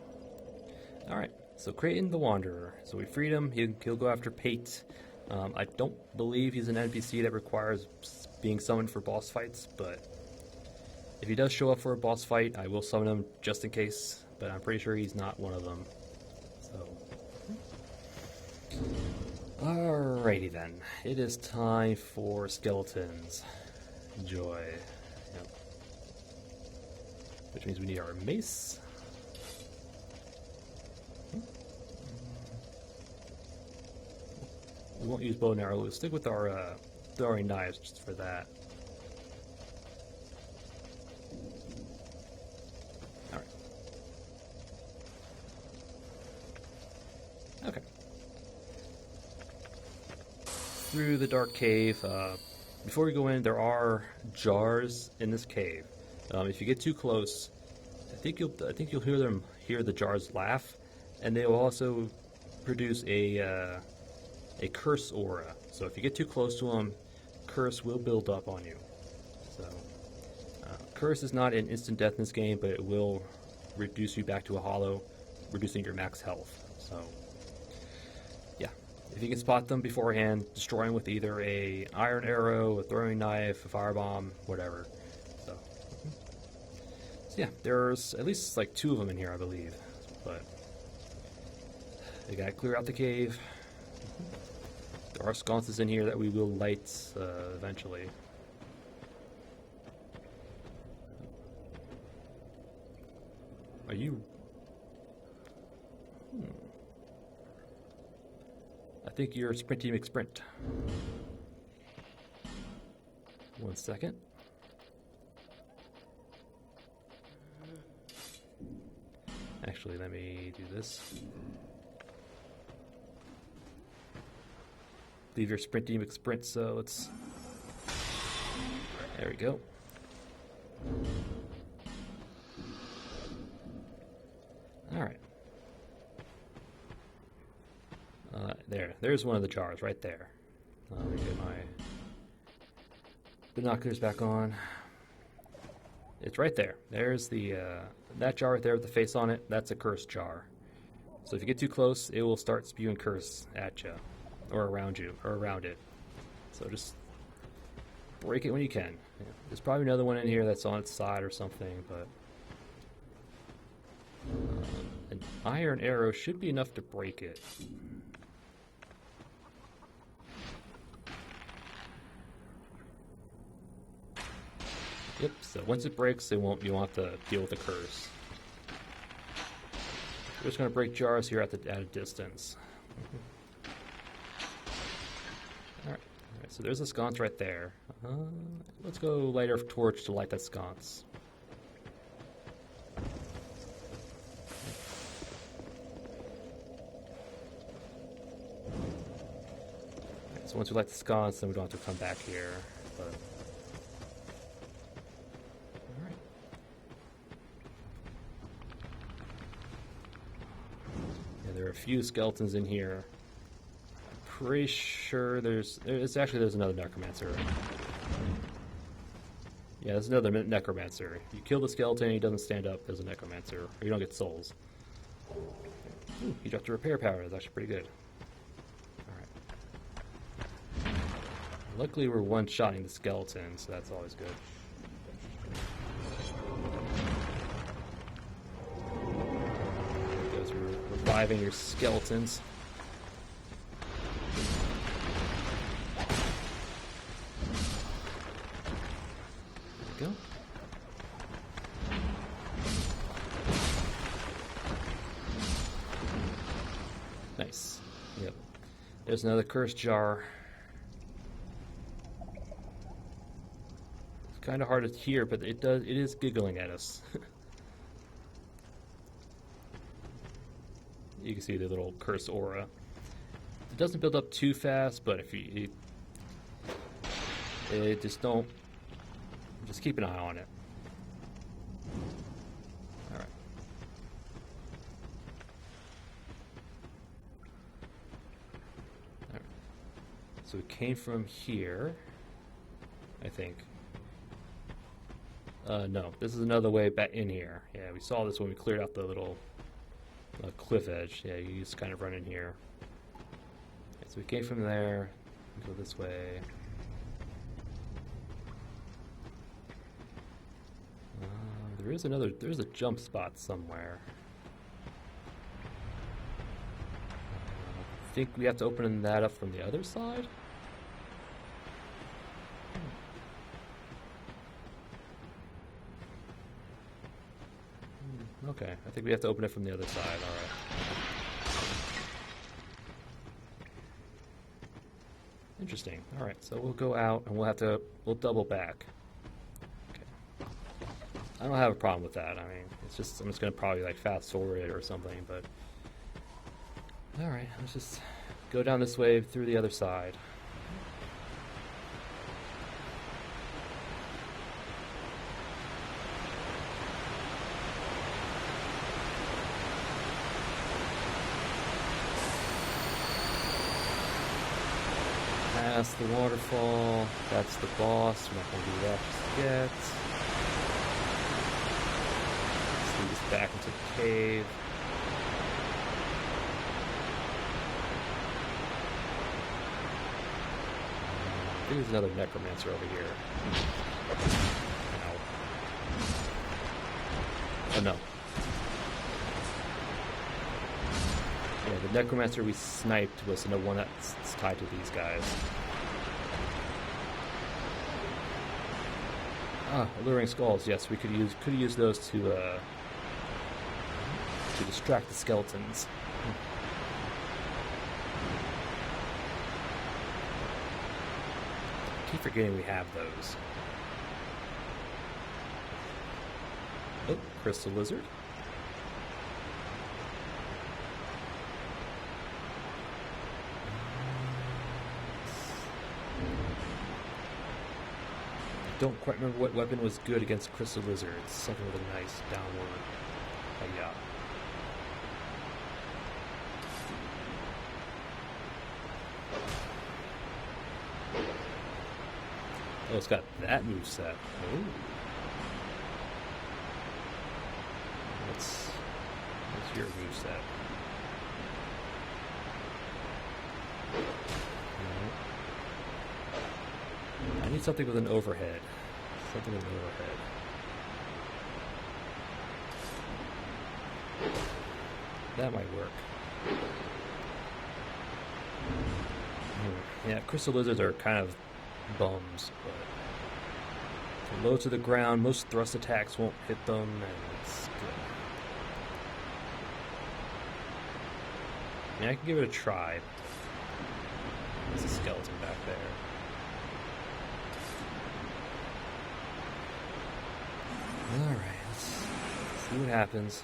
Alright, so Creighton the Wanderer. So we freed him, he'll go after Pate. I don't believe he's an NPC that requires being summoned for boss fights, but if he does show up for a boss fight, I will summon him just in case, but I'm pretty sure he's not one of them. So, alrighty then. It is time for skeletons. Enjoy. Yep. Which means we need our mace. We won't use bow and arrow. We'll stick with our throwing knives just for that. Alright. Okay. Through the dark cave. Before we go in, there are jars in this cave. If you get too close, I think you'll hear the jars laugh, and they will also produce a curse aura. So if you get too close to them, curse will build up on you. So curse is not an instant death in this game, but it will reduce you back to a hollow, reducing your max health. So yeah, if you can spot them beforehand, destroy them with either a iron arrow, a throwing knife, a firebomb, whatever. So yeah, there's at least like 2 of them in here, I believe. But you gotta clear out the cave. There are sconces in here that we will light eventually. Are you... I think you're Sprinty McSprint. 1 second. Actually, let me do this. Leave your Sprinty McSprint, so let's... There we go. Alright. There's one of the jars right there. Let me get my binoculars back on. It's right there. There's the that jar right there with the face on it. That's a curse jar. So if you get too close, it will start spewing curse at you, or around you, or around it. So just break it when you can. Yeah. There's probably another one in here that's on its side or something, but an iron arrow should be enough to break it. Yep, so once it breaks, you won't have to deal with the curse. We're just going to break jars here at a distance. Alright, so there's a sconce right there. Let's go light our torch to light that sconce. Right, so once we light the sconce, then we don't have to come back here. But there are a few skeletons in here. I'm pretty sure there's another necromancer. Yeah, there's another necromancer. You kill the skeleton, he doesn't stand up, there's a necromancer, or you don't get souls. Ooh, he dropped a repair power, that's actually pretty good. Alright. Luckily we're one-shotting the skeleton, so that's always good. Reviving your skeletons. There we go. Nice. Yep. There's another cursed jar. It's kind of hard to hear, but it is giggling at us. You can see the little curse aura. It doesn't build up too fast, but if you just keep an eye on it. Alright. Alright. So we came from here, I think. No, this is another way back in here. Yeah, we saw this when we cleared out the little cliff edge. Yeah, you just kind of run in here. Okay, so we came from there, go this way. There's a jump spot somewhere. I think we have to open that up from the other side? Okay, I think we have to open it from the other side, alright. Interesting. Alright, so we'll go out and we'll double back. Okay. I don't have a problem with that. I mean, I'm just gonna probably like fast forward it or something, but alright, let's just go down this way through the other side. Past the waterfall. That's the boss. We're not going to do that just yet. Let's lead us back into the cave. I think there's another necromancer over here. Ow. Oh no. Yeah, the necromancer we sniped was the one that's tied to these guys. Ah, alluring skulls. Yes, we could use those to distract the skeletons. I keep forgetting we have those. Oh, crystal lizard. Don't quite remember what weapon was good against crystal lizards. Something with a nice downward. Yeah. Oh, it's got that moveset. Ooh. What's your moveset? I need something with an overhead. Something with an overhead. That might work. Yeah, crystal lizards are kind of bums, but they're low to the ground. Most thrust attacks won't hit them, and it's good. I mean, I can give it a try. There's a skeleton back there. Alright, let's see what happens.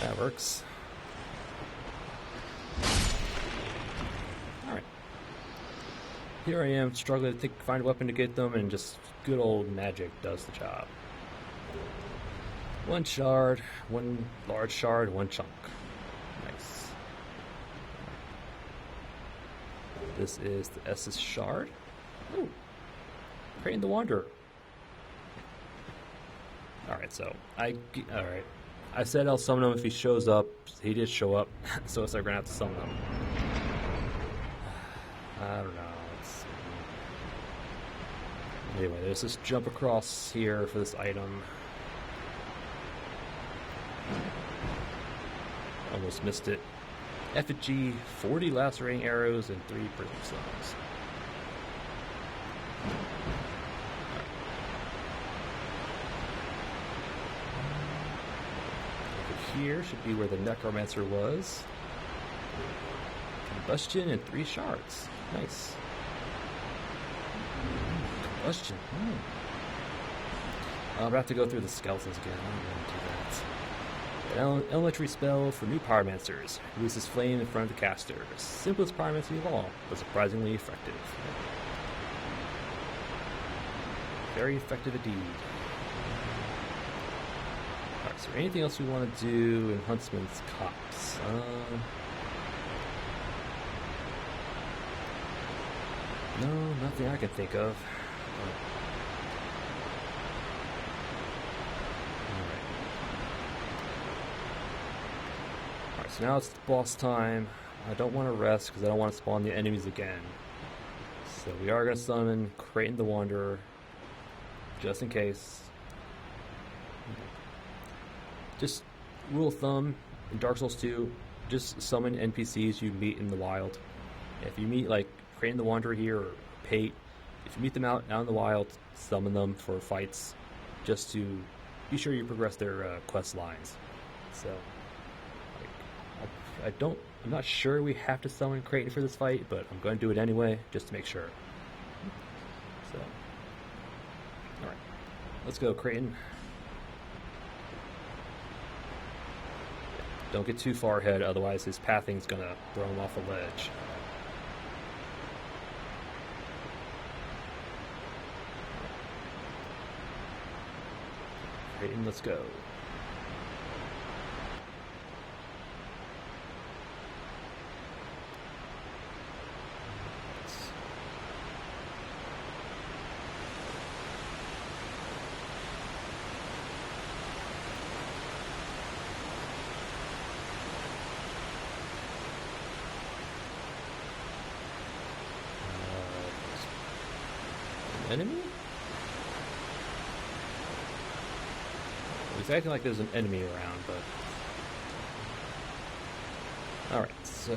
That works. Alright. Here I am, struggling to find a weapon to get them, and just good old magic does the job. One shard, one large shard, one chunk. Nice. This is the Essus shard. Ooh. Crane the Wanderer. Alright, alright. I said I'll summon him if he shows up. He did show up, so it's like we're gonna have to summon him. I don't know. Anyway, there's this jump across here for this item. Almost missed it. Effigy, 40 lacerating arrows, and 3 prism stones. Over here should be where the necromancer was. Combustion and 3 shards. Nice. Combustion. I'll have to go through the skeletons again. I don't want to do that. An elementary spell for new pyromancers. Releases flame in front of the caster. Simplest pyromancy of all, but surprisingly effective. Very effective indeed. Alright, so anything else we want to do in Huntsman's Copse? No, nothing I can think of. So now it's boss time. I don't want to rest because I don't want to spawn the enemies again. So we are going to summon Crane the Wanderer, just in case. Just rule of thumb, in Dark Souls 2, just summon NPCs you meet in the wild. If you meet like Crane the Wanderer here or Pate, if you meet them out in the wild, summon them for fights, just to be sure you progress their quest lines. So I'm not sure we have to summon Creighton for this fight, but I'm going to do it anyway, just to make sure. So, alright. Let's go, Creighton. Don't get too far ahead, otherwise his pathing's going to throw him off a ledge. Creighton, let's go. Enemy? It's acting like there's an enemy around, but... Alright, so...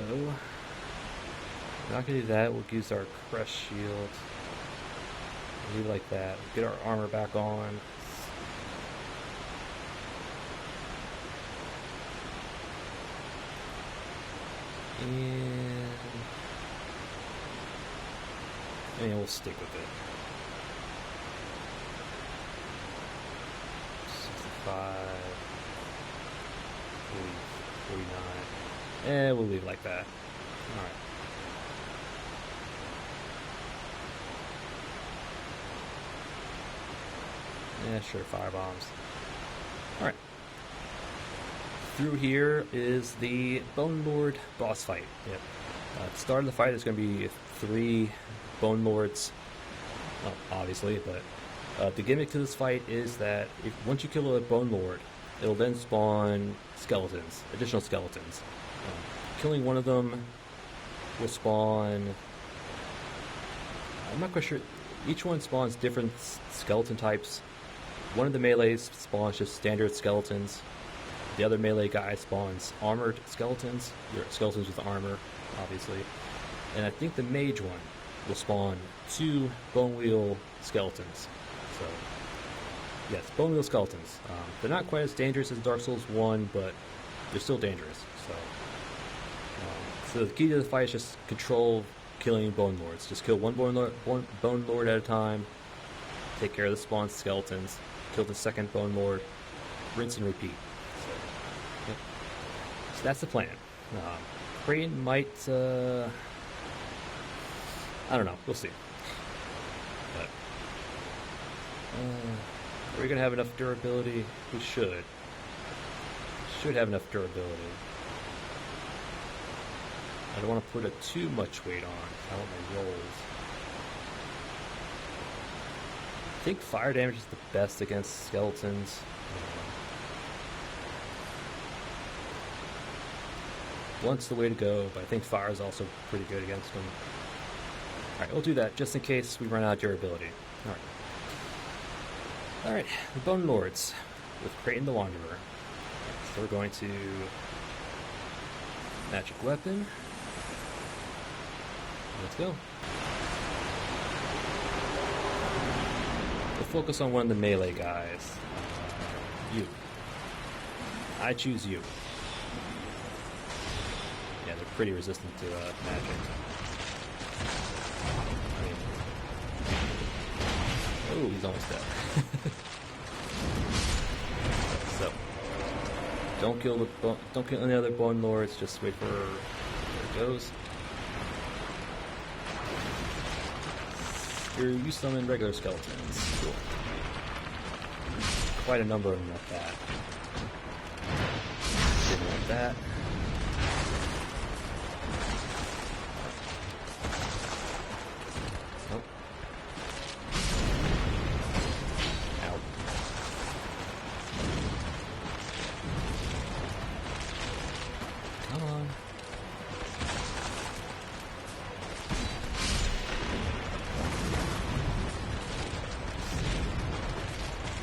We're not gonna do that. We'll use our Crush Shield. Leave it like that. Get our armor back on. And we'll stick with it. 65, 40, 49. And we'll leave it like that. Alright. Yeah, sure, fire bombs. Alright. Through here is the Bone Lord boss fight. Yep. At the start of the fight, there's going to be 3 Bone Lords, obviously, but the gimmick to this fight is that once you kill a Bone Lord, it'll then spawn skeletons, additional skeletons. Killing one of them will spawn... I'm not quite sure. Each one spawns different skeleton types. One of the melees spawns just standard skeletons. The other melee guy spawns armored skeletons. Skeletons with armor, obviously. And I think the mage one will spawn 2 bone wheel skeletons. So, yes, bone wheel skeletons. They're not quite as dangerous as Dark Souls 1, but they're still dangerous. So the key to the fight is just control killing Bone Lords. Just kill one Bone Lord at a time. Take care of the spawn skeletons. Kill the second Bone Lord. Rinse and repeat. So that's the plan. Creighton might... I don't know. We'll see. But, are we going to have enough durability? We should. Should have enough durability. I don't want to put too much weight on. I want my rolls. I think fire damage is the best against skeletons. Blunt's the way to go, but I think fire is also pretty good against them. Alright, we'll do that just in case we run out of durability. Alright. Alright, the Bone Lords with Creighton the Wanderer. So we're going to Magic Weapon. Let's go. We'll focus on one of the melee guys. You. I choose you. Yeah, they're pretty resistant to magic. Oh, he's almost dead. So, don't kill any other Bone Lords. Just wait for where it goes. Here, you summon regular skeletons. Cool. Quite a number of them like that. Didn't want that. Nope. Ow. Come on.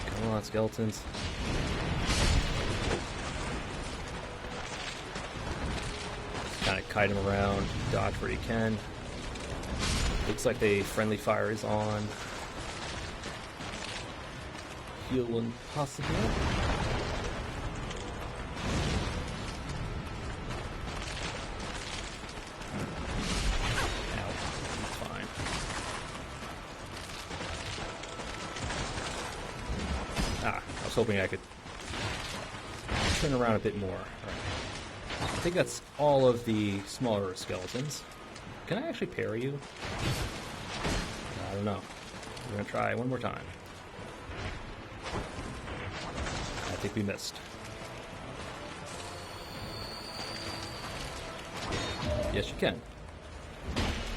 Come on, skeletons. Kind of kite him around, dodge where you can. Looks like the friendly fire is on. Heal when possible. I was hoping I could turn around a bit more. Right. I think that's all of the smaller skeletons. Can I actually parry you? I don't know. We're gonna try one more time. I think we missed. Yes, you can.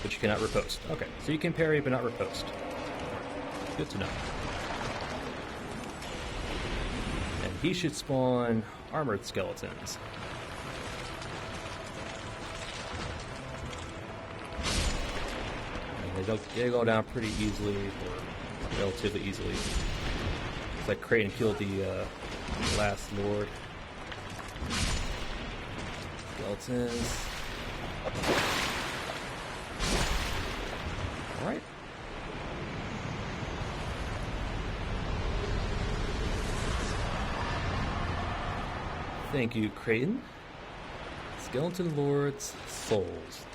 But you cannot riposte. Okay, so you can parry but not riposte. Good to know. And he should spawn armored skeletons. And they go down pretty easily, or relatively easily. It's like Kraden killed the last lord. Skeletons. Alright. Thank you, Kraden. Skeleton Lords' souls.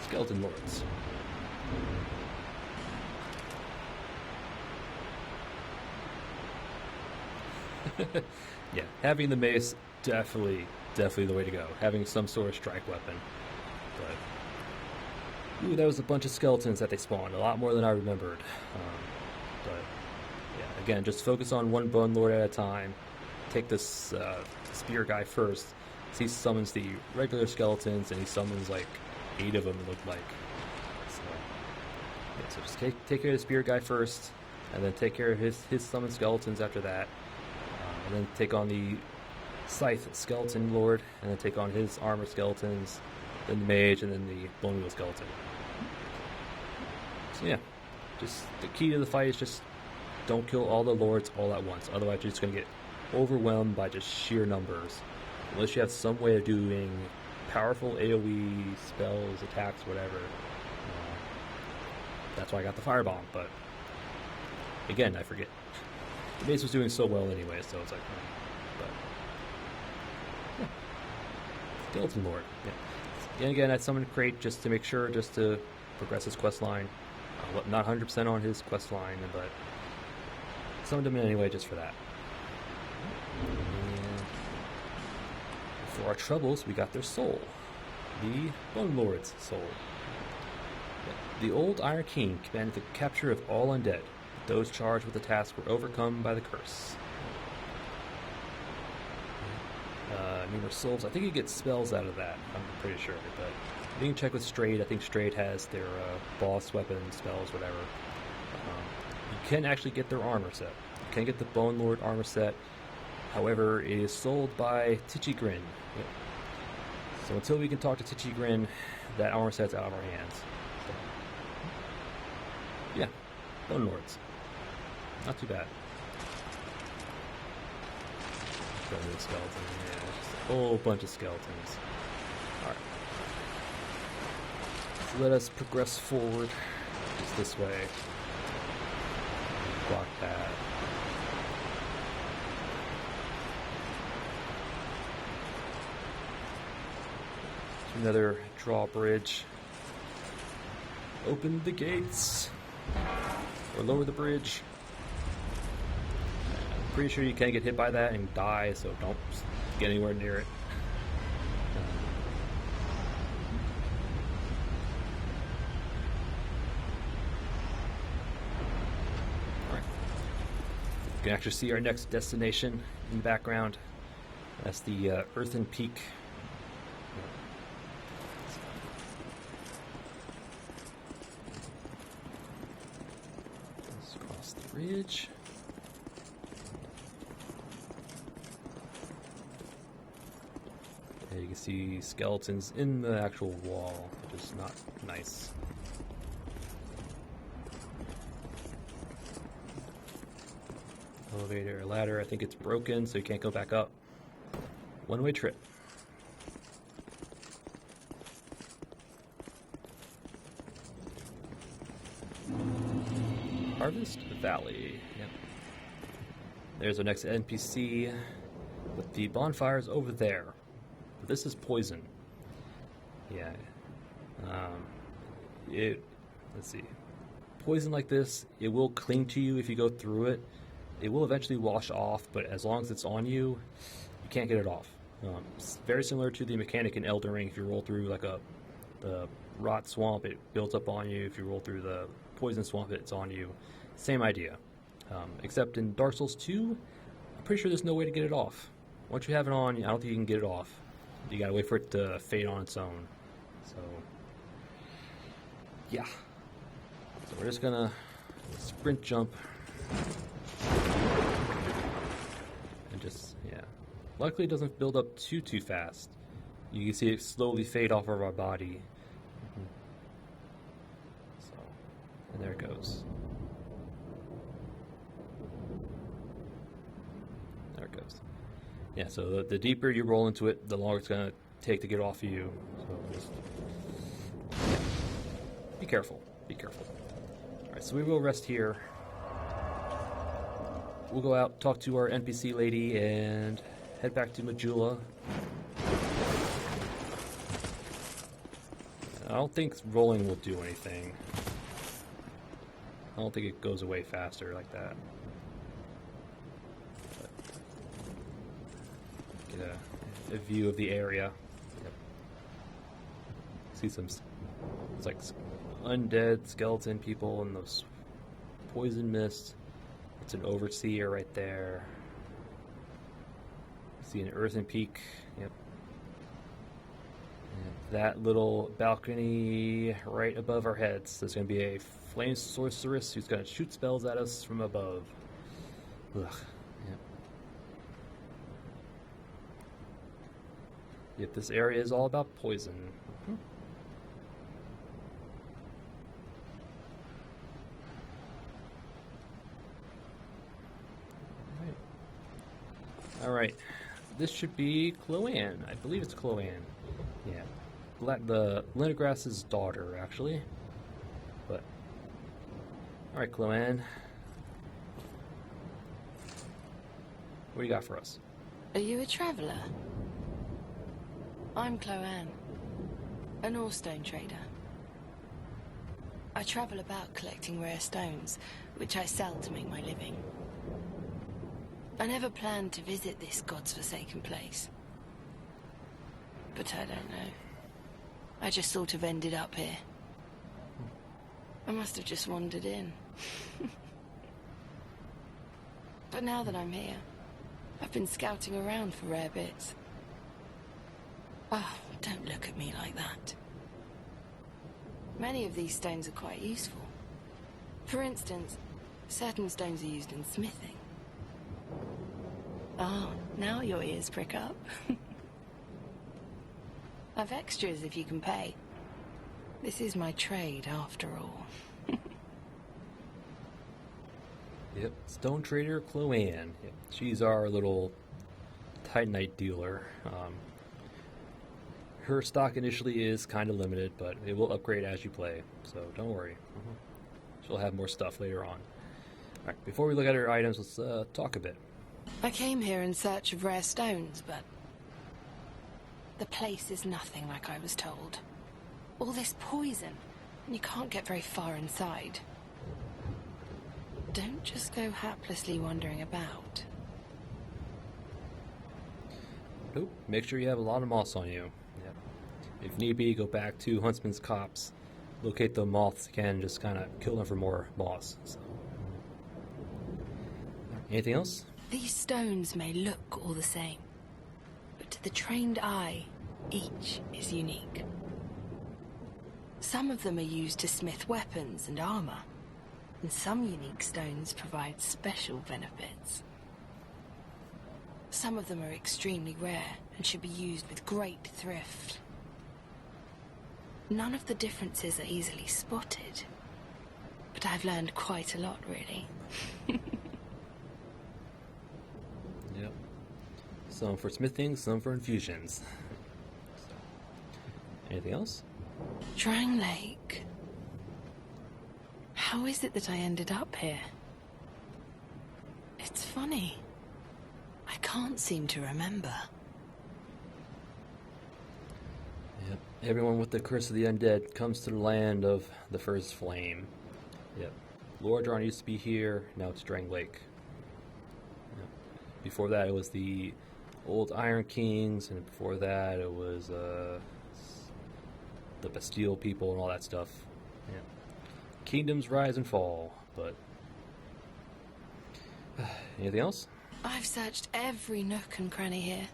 Skeleton Lords. Yeah, having the mace, definitely the way to go. Having some sort of strike weapon. But ooh, that was a bunch of skeletons that they spawned. A lot more than I remembered. But yeah, again, just focus on one Bone Lord at a time. Take this spear guy first. He summons the regular skeletons, and he summons like 8 of them, it looked like. So, yeah, so just take care of the spear guy first, and then take care of his summoned skeletons after that. And then take on the Scythe Skeleton Lord, and then take on his armor skeletons, then the mage, and then the Bone Wheel Skeleton. So yeah, just the key to the fight is just don't kill all the lords all at once. Otherwise, you're just going to get overwhelmed by just sheer numbers. Unless you have some way of doing powerful AoE spells, attacks, whatever. That's why I got the firebomb. But again, I forget. The base was doing so well anyway, so it's like, but yeah. Skeleton Lord. Yeah. And again, I summoned Crate just to make sure, just to progress his quest line. Not 100% on his quest line, but summoned him anyway just for that. And for our troubles, we got their soul, the Bone Lord's soul. The old Iron King commanded the capture of all undead. Those charged with the task were overcome by the curse. Numerous souls. I think you get spells out of that. I'm pretty sure, but you can check with Strayed. I think Strayed has their boss weapon spells, whatever. You can actually get their armor set. You can get the Bone Lord armor set. However, it is sold by Titchy Grin. Yep. So until we can talk to Titchy Grin, that armor set's out of our hands. So, yeah, Bone Lords. Not too bad. Go to the skeleton. Yeah, just a whole bunch of skeletons. Alright. So let us progress forward. Just this way. Block pad. Another drawbridge. Open the gates. Or lower the bridge. I'm pretty sure you can get hit by that and die, so don't get anywhere near it. Alright. You can actually see our next destination in the background. That's the Earthen Peak. Let's cross the bridge. You can see skeletons in the actual wall, which is not nice. Elevator or ladder, I think it's broken, so you can't go back up. One-way trip. Harvest Valley. Yep. There's our next NPC with the bonfires over there. This is poison. Yeah. Let's see. Poison like this, it will cling to you if you go through it, it will eventually wash off, but as long as it's on you, you can't get it off. It's very similar to the mechanic in Elden Ring. If you roll through like the rot swamp, it builds up on you. If you roll through the poison swamp, it's on you. Same idea. Except in Dark Souls 2, I'm pretty sure there's no way to get it off. Once you have it on, I don't think you can get it off. You gotta wait for it to fade on its own. So, yeah. So we're just gonna sprint jump. And just, yeah. Luckily it doesn't build up too fast. You can see it slowly fade off of our body. So, and there it goes. There it goes. Yeah, so the deeper you roll into it, the longer it's going to take to get off of you. So just be careful. Be careful. Alright, so we will rest here. We'll go out, talk to our NPC lady, and head back to Majula. I don't think rolling will do anything. I don't think it goes away faster like that. But get a view of the area. Yep. See some, it's like undead skeleton people and those poison mist. It's an overseer right there. See an earthen peak. Yep. And that little balcony right above our heads. There's going to be a flame sorceress who's going to shoot spells at us from above. Ugh. Yep. Yep, this area is all about poison. Mm-hmm. Alright, this should be Chloanne. I believe it's Chloanne. Yeah. The Lenegrass's daughter, actually. But, alright, Chloanne. What do you got for us? Are you a traveller? I'm Chloanne, an ore-stone trader. I travel about collecting rare stones, which I sell to make my living. I never planned to visit this God's forsaken place. But I don't know. I just sort of ended up here. I must have just wandered in. But now that I'm here, I've been scouting around for rare bits. Oh, don't look at me like that. Many of these stones are quite useful. For instance, certain stones are used in smithing. Oh, now your ears prick up. I've extras if you can pay. This is my trade, after all. Yep, Stone Trader Chloanne. Yep. She's our little Titanite dealer. Her stock initially is kind of limited, but it will upgrade as you play, so don't worry. She'll have more stuff later on. Alright, before we look at her items, let's talk a bit. I came here in search of rare stones, but the place is nothing like I was told. All this poison, and you can't get very far inside. Don't just go haplessly wandering about. Nope, make sure you have a lot of moss on you. Yep. If need be, go back to Huntsman's Copse, locate the moths again, just kind of kill them for more moss. So. Anything else? These stones may look all the same, but to the trained eye, each is unique. Some of them are used to smith weapons and armor, and some unique stones provide special benefits. Some of them are extremely rare and should be used with great thrift. None of the differences are easily spotted, but I've learned quite a lot, really. Yep. Some for smithing, some for infusions. Anything else? Drangelic. How is it that I ended up here? It's funny. I can't seem to remember. Yep. Everyone with the curse of the undead comes to the land of the first flame. Yep. Lord Dron used to be here, now it's Drangelic. Before that, it was the old Iron Kings, and before that, it was the Bastille people and all that stuff. Yeah. Kingdoms rise and fall, but anything else? I've searched every nook and cranny here.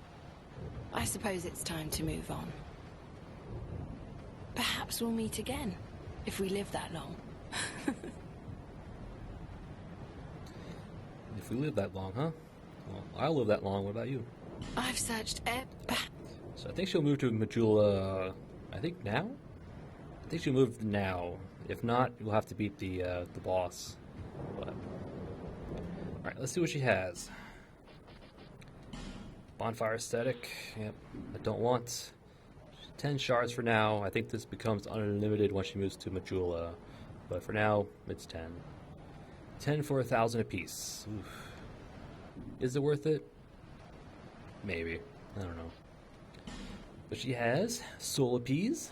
I suppose it's time to move on. Perhaps we'll meet again, if we live that long. If we live that long, huh? Well, I'll live that long. What about you? I've searched So I think she'll move to Majula, I think now? I think she'll move now. If not, we'll have to beat the boss. But alright, let's see what she has. Bonfire aesthetic. Yep, I don't want 10 shards for now. I think this becomes unlimited once she moves to Majula. But for now, it's 10. 10 for 1,000 apiece. Oof. Is it worth it? Maybe. I don't know. But she has Soul Appease.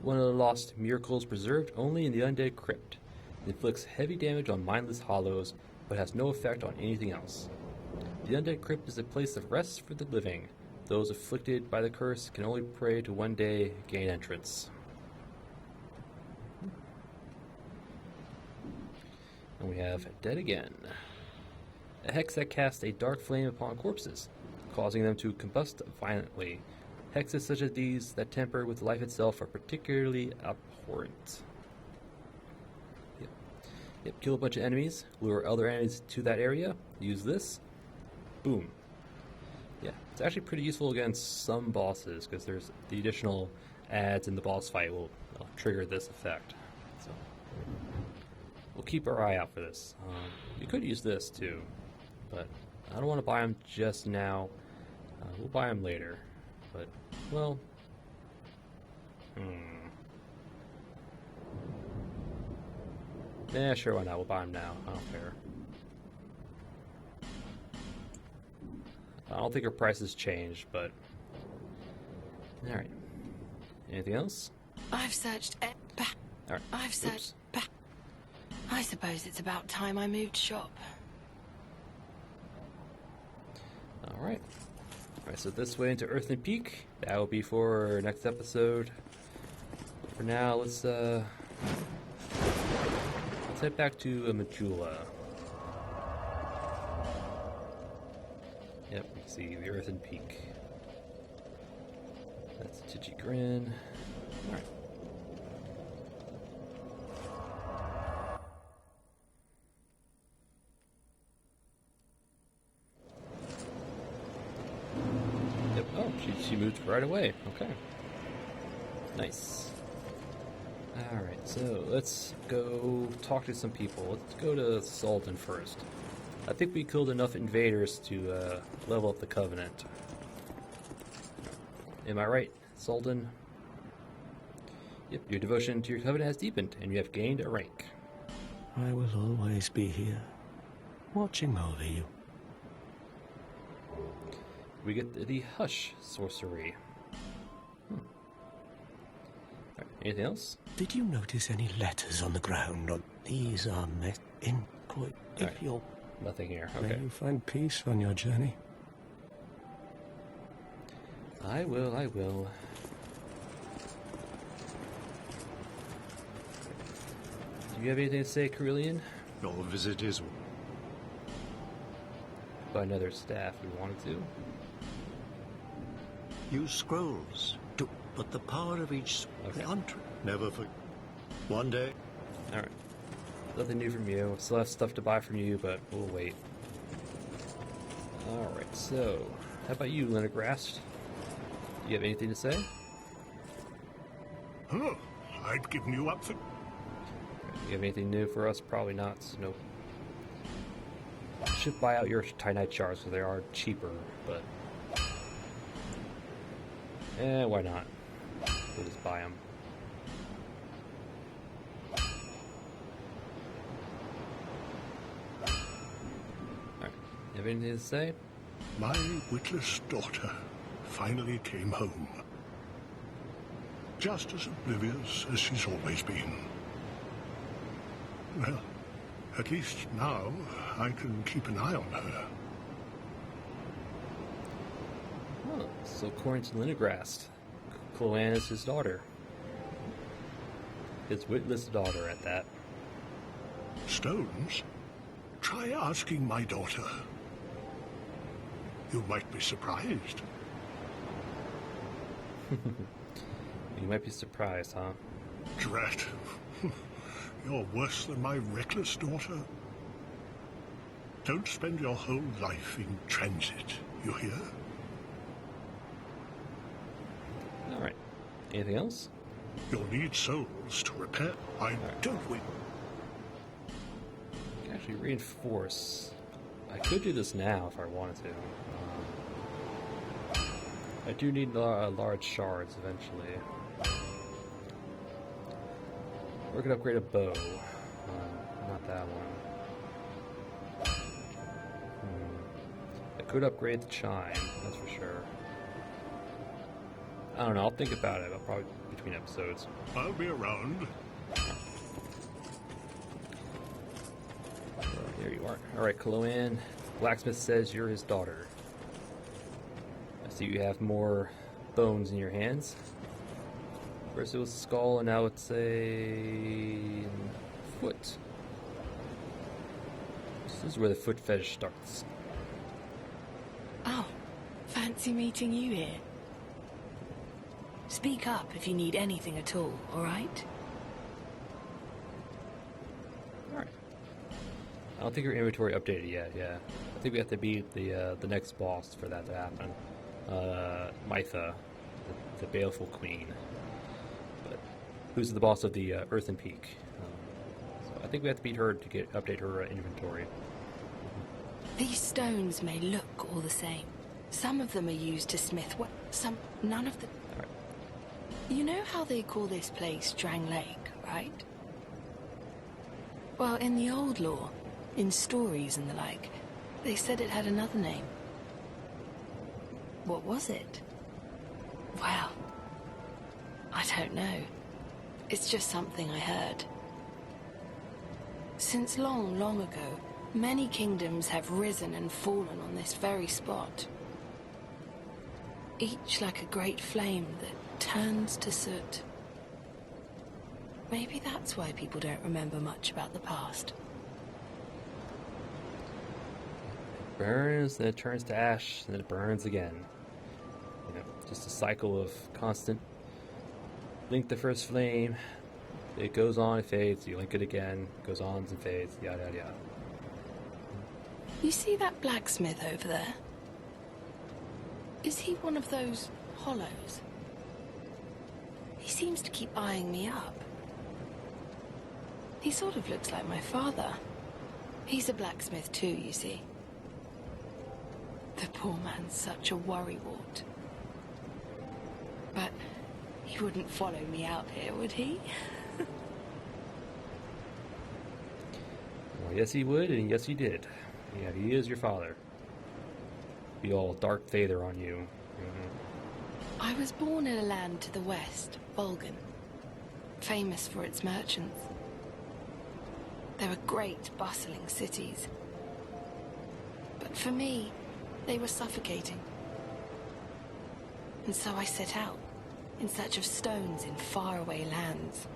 One of the lost miracles preserved only in the undead crypt. It inflicts heavy damage on mindless hollows, but has no effect on anything else. The undead crypt is a place of rest for the living. Those afflicted by the curse can only pray to one day gain entrance. And we have Dead Again. A hex that casts a dark flame upon corpses, causing them to combust violently. Hexes such as these that temper with life itself are particularly abhorrent. Yep, kill a bunch of enemies, lure other enemies to that area, use this, boom. Yeah, it's actually pretty useful against some bosses, because there's the additional adds in the boss fight will trigger this effect. So we'll keep our eye out for this. You could use this too, but I don't want to buy them just now. We'll buy them later. But, well, yeah, sure, why not? We'll buy them now. I don't care. I don't think her price has changed, but alright. Anything else? I've searched Alright. I've searched I suppose it's about time I moved shop. Alright. Alright, so this way into Earthen Peak. That will be for next episode. For now, let's head back to Majula. Yep, we can see the Earthen Peak. That's Titchy Grin. Alright. Oh, she moved right away. Okay. Nice. Alright, so let's go talk to some people. Let's go to Sultan first. I think we killed enough invaders to level up the Covenant. Am I right, Sultan? Yep, your devotion to your Covenant has deepened, and you have gained a rank. I will always be here, watching over you. We get the Hush sorcery. Alright, anything else? Did you notice any letters on the ground? These are met in quite. Right. If you're. Nothing here. May Okay. you find peace on your journey. I will. Do you have anything to say, Carillion? Your visit is... By another staff we wanted to. Use scrolls to put the power of each... Okay. Never for... One day... Alright. Nothing new from you. Still have stuff to buy from you, but we'll wait. Alright, so... How about you, Lenegrast? Do you have anything to say? Oh, I'd given you up for... You have anything new for us? Probably not. So nope. Should buy out your Titanite shards so they are cheaper, but... why not? We'll just buy them. Alright. You have anything to say? My witless daughter finally came home. Just as oblivious as she's always been. Well, at least now I can keep an eye on her. Oh, so according to Linegrast, Chloanne is his daughter. His witless daughter at that. Stones? Try asking my daughter. You might be surprised. You might be surprised, huh? Drat. You're worse than my reckless daughter. Don't spend your whole life in transit, you hear? Alright. Anything else? You'll need souls to repair. Don't we? I can actually reinforce. I could do this now if I wanted to. I do need large shards eventually. We're gonna upgrade a bow. Not that one. I could upgrade the chime, that's for sure. I don't know, I'll think about it. I'll probably between episodes. I'll be around. There you are. Alright, Chloanne. Blacksmith says you're his daughter. I see you have more bones in your hands. First it was a skull, and now it's a foot. This is where the foot fetish starts. Oh, fancy meeting you here. Speak up if you need anything at all, alright? Alright. I don't think your inventory updated yet, yeah. I think we have to beat the next boss for that to happen. Mytha, the baleful queen. But who's the boss of the Earthen Peak. So I think we have to beat her to update her inventory. These stones may look all the same. Some of them are used to smith none of them. Alright. You know how they call this place Drangelic, right? Well, in the old lore, in stories and the like, they said it had another name. What was it? Well, I don't know. It's just something I heard. Since long, long ago, many kingdoms have risen and fallen on this very spot. Each like a great flame that turns to soot. Maybe that's why people don't remember much about the past. Burns, then it turns to ash, then it burns again. You know, just a cycle of constant. Link the first flame, it goes on, it fades, you link it again, it goes on and fades, yada yada yada. You see that blacksmith over there? Is he one of those hollows? He seems to keep eyeing me up. He sort of looks like my father. He's a blacksmith too, you see. The poor man's such a worrywart. But he wouldn't follow me out here, would he? Well, yes he would, and yes he did. Yeah, he is your father. Be all Dark Vader on you. I was born in a land to the west, Vulcan, famous for its merchants. There were great, bustling cities. But for me, they were suffocating. And so I set out, in search of stones in faraway lands.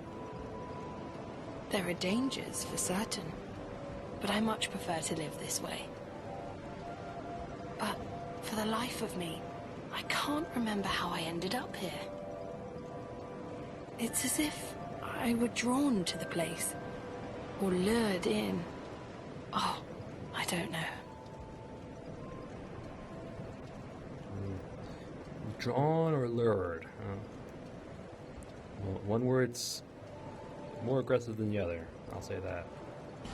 There are dangers, for certain, but I much prefer to live this way. But for the life of me, I can't remember how I ended up here. It's as if I were drawn to the place, or lured in. Oh, I don't know. Drawn or lured? Well, one word's more aggressive than the other, I'll say that.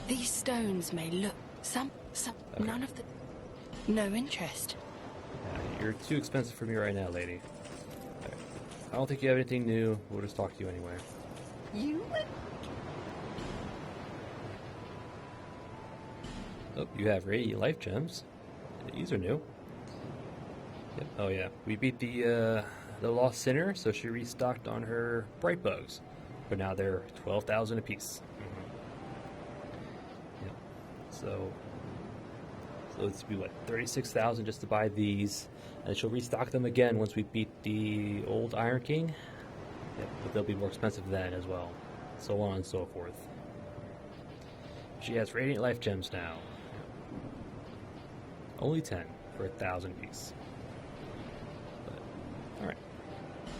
These stones may look... Some, Okay. none of the... No interest. Yeah, you're too expensive for me right now, lady. Okay. I don't think you have anything new. We'll just talk to you anyway. You? Oh, you have radiant life gems. These are new. Yep. Oh yeah, we beat the lost sinner, so she restocked on her bright bugs, but now they're 12,000 apiece. Yep. So So it's be what, 36,000 just to buy these, and she'll restock them again once we beat the old Iron King. Yep, but they'll be more expensive then as well, so on and so forth. She has Radiant Life Gems now. Only 10 for 1,000 apiece. But, alright.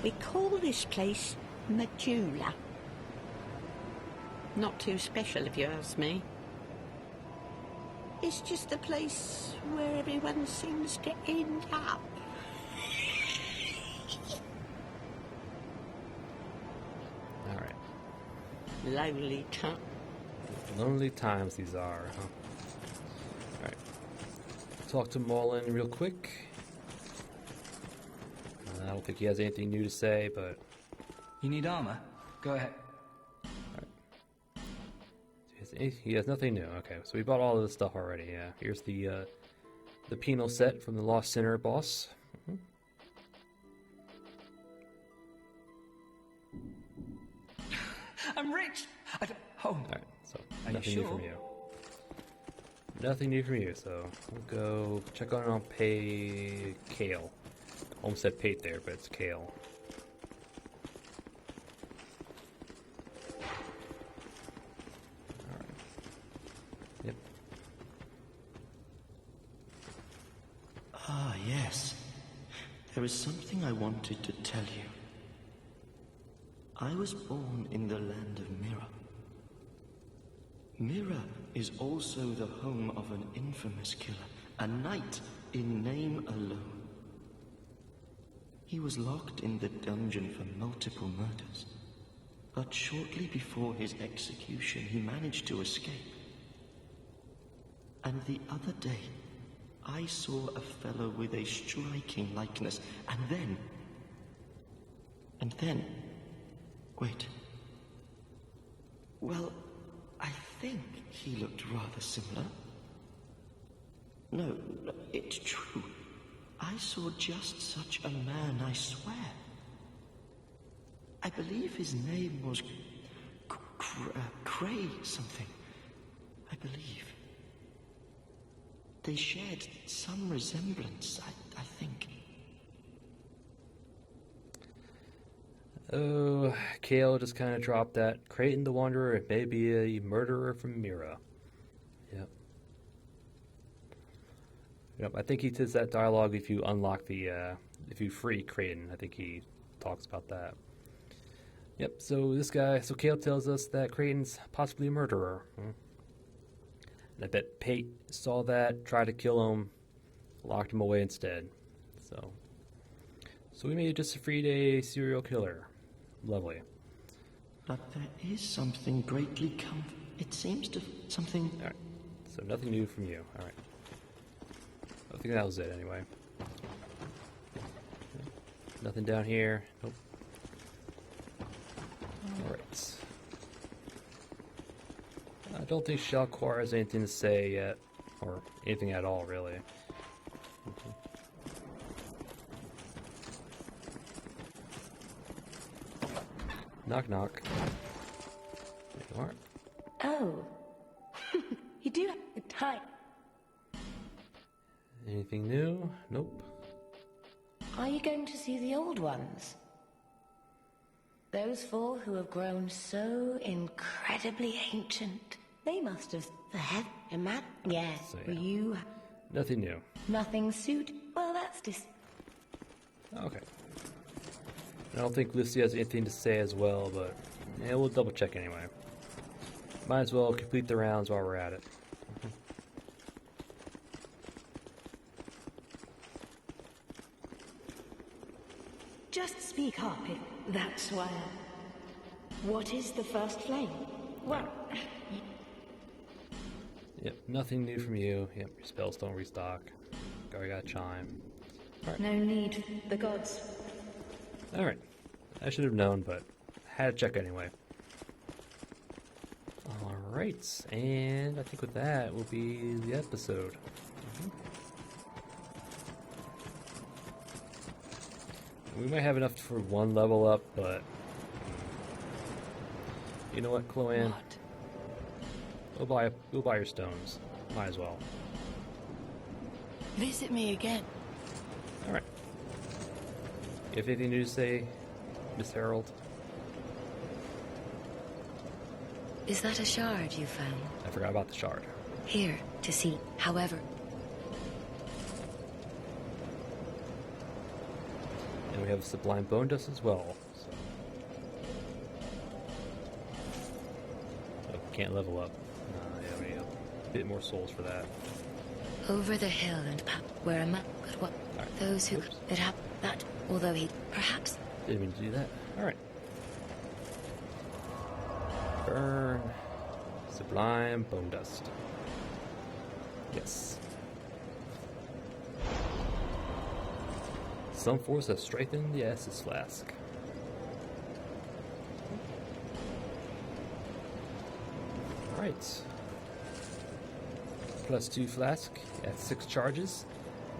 We call this place Majula. Not too special, if you ask me. It's just a place where everyone seems to end up. Alright. Lonely time. Lonely times these are, huh? Alright. Talk to Mullen real quick. I don't think he has anything new to say, but... You need armor? Go ahead. He has nothing new. Okay, so we bought all of this stuff already, yeah. Here's the penal set from the Lost Sinner boss. I'm rich! Alright, so Are nothing you new from sure? you. Nothing new from you, so we'll go check on Kale. Almost said Pate there, but it's Kale. Alright. Yep. Ah, yes. There is something I wanted to tell you. I was born in the land of Mirror. Mirror is also the home of an infamous killer, a knight in name alone. He was locked in the dungeon for multiple murders, but shortly before his execution, he managed to escape. And the other day, I saw a fellow with a striking likeness, and then... Wait. Well, I think he looked rather similar. No, it's true. I saw just such a man, I swear. I believe his name was Cray something. I believe. They shared some resemblance, I think. Oh, Kale just kind of dropped that. Creighton the Wanderer may be a murderer from Mira. Yep. Yep, I think he says that dialogue if you unlock the, if you free Creighton. I think he talks about that. Yep, so Kale tells us that Creighton's possibly a murderer. And I bet Pate saw that, tried to kill him, locked him away instead. So we may have just freed a serial killer. Lovely. But there is something greatly it seems to something... Alright, so nothing new from you. Alright. I think that was it anyway. Nothing down here. Nope. Alright. I don't think Shalquar has anything to say yet. Or anything at all, really. Knock, knock. There you are. Oh. You do have the time. Anything new? Nope. Are you going to see the old ones? Those four who have grown so incredibly ancient. They must have yes, So, yeah. you Nothing new. nothing suit. Well, that's just Okay. I don't think Lucy has anything to say as well, but yeah, we'll double check anyway. Might as well complete the rounds while we're at it. Just speak up if that's why. What is the first flame? Well, Yep, nothing new from you. Yep, your spells don't restock. Already got Chime. no need. The gods. Alright. I should have known, but had to check anyway. Alright, and I think with that will be the episode. We might have enough for one level up, but... You know what, Chloanne? What? We'll buy your stones. Might as well. Visit me again. Alright. You have anything new to say, Miss Harold? Is that a shard you found? I forgot about the shard. Here, to see. However, And we have Sublime Bone Dust as well. So. Oh, can't level up. Yeah, we need a bit more souls for that. over the hill and where a man could what? Alright. Those who Oops. it happened that, although he perhaps Didn't mean to do that. Alright. Burn. Sublime Bone Dust. Yes. Some force has strengthened the Estus Flask. Alright. +2 flask at 6 charges.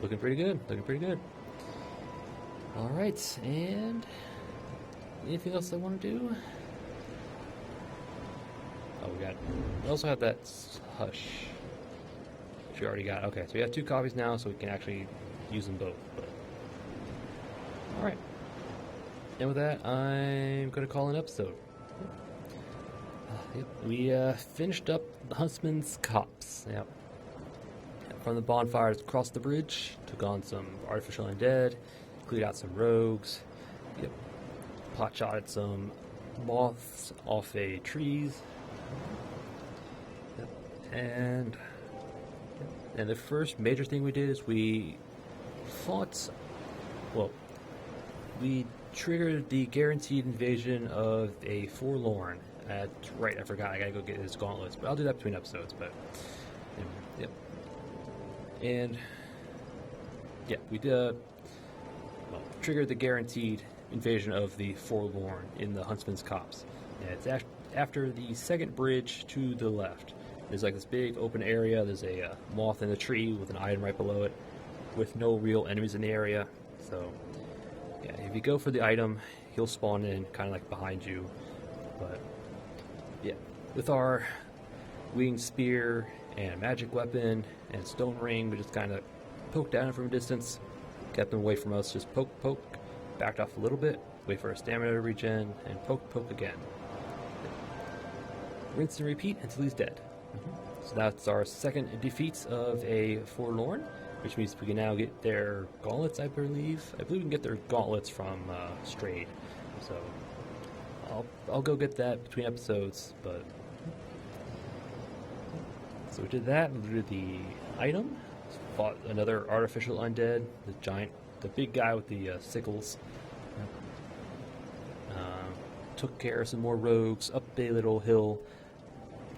Looking pretty good. Looking pretty good. Alright, and anything else I want to do? Oh, we also have that Hush. Which we already got. Okay, so we have 2 copies now, so we can actually use them both. But alright. And with that, I'm going to call an episode. Yep, we finished up the Huntsman's Copse. Yep. From the bonfires across the bridge, took on some artificial undead, cleared out some rogues. Yep. Pot-shotted some moths off a trees. Yep. And the first major thing we did is we fought. Well, we triggered the guaranteed invasion of a Forlorn. Right, I forgot. I gotta go get his gauntlets, but I'll do that between episodes. But yep. And yeah, we did triggered the guaranteed invasion of the Forlorn in the Huntsman's Copse. And it's after the second bridge to the left. There's like this big open area. There's a moth in a tree with an item right below it, with no real enemies in the area. So yeah, if you go for the item, he'll spawn in kind of like behind you. But yeah, with our winged spear and magic weapon and stone ring, we just kind of poked down from a distance, kept him away from us, just poke, backed off a little bit, wait for our stamina to regen, and poke again. Rinse and repeat until he's dead. So that's our second defeat of a Forlorn, which means we can now get their gauntlets, I believe. I believe we can get their gauntlets from Strayed. So I'll go get that between episodes, but so we did that. We did the item, fought another artificial undead, the big guy with the sickles. Took care of some more rogues up a little hill.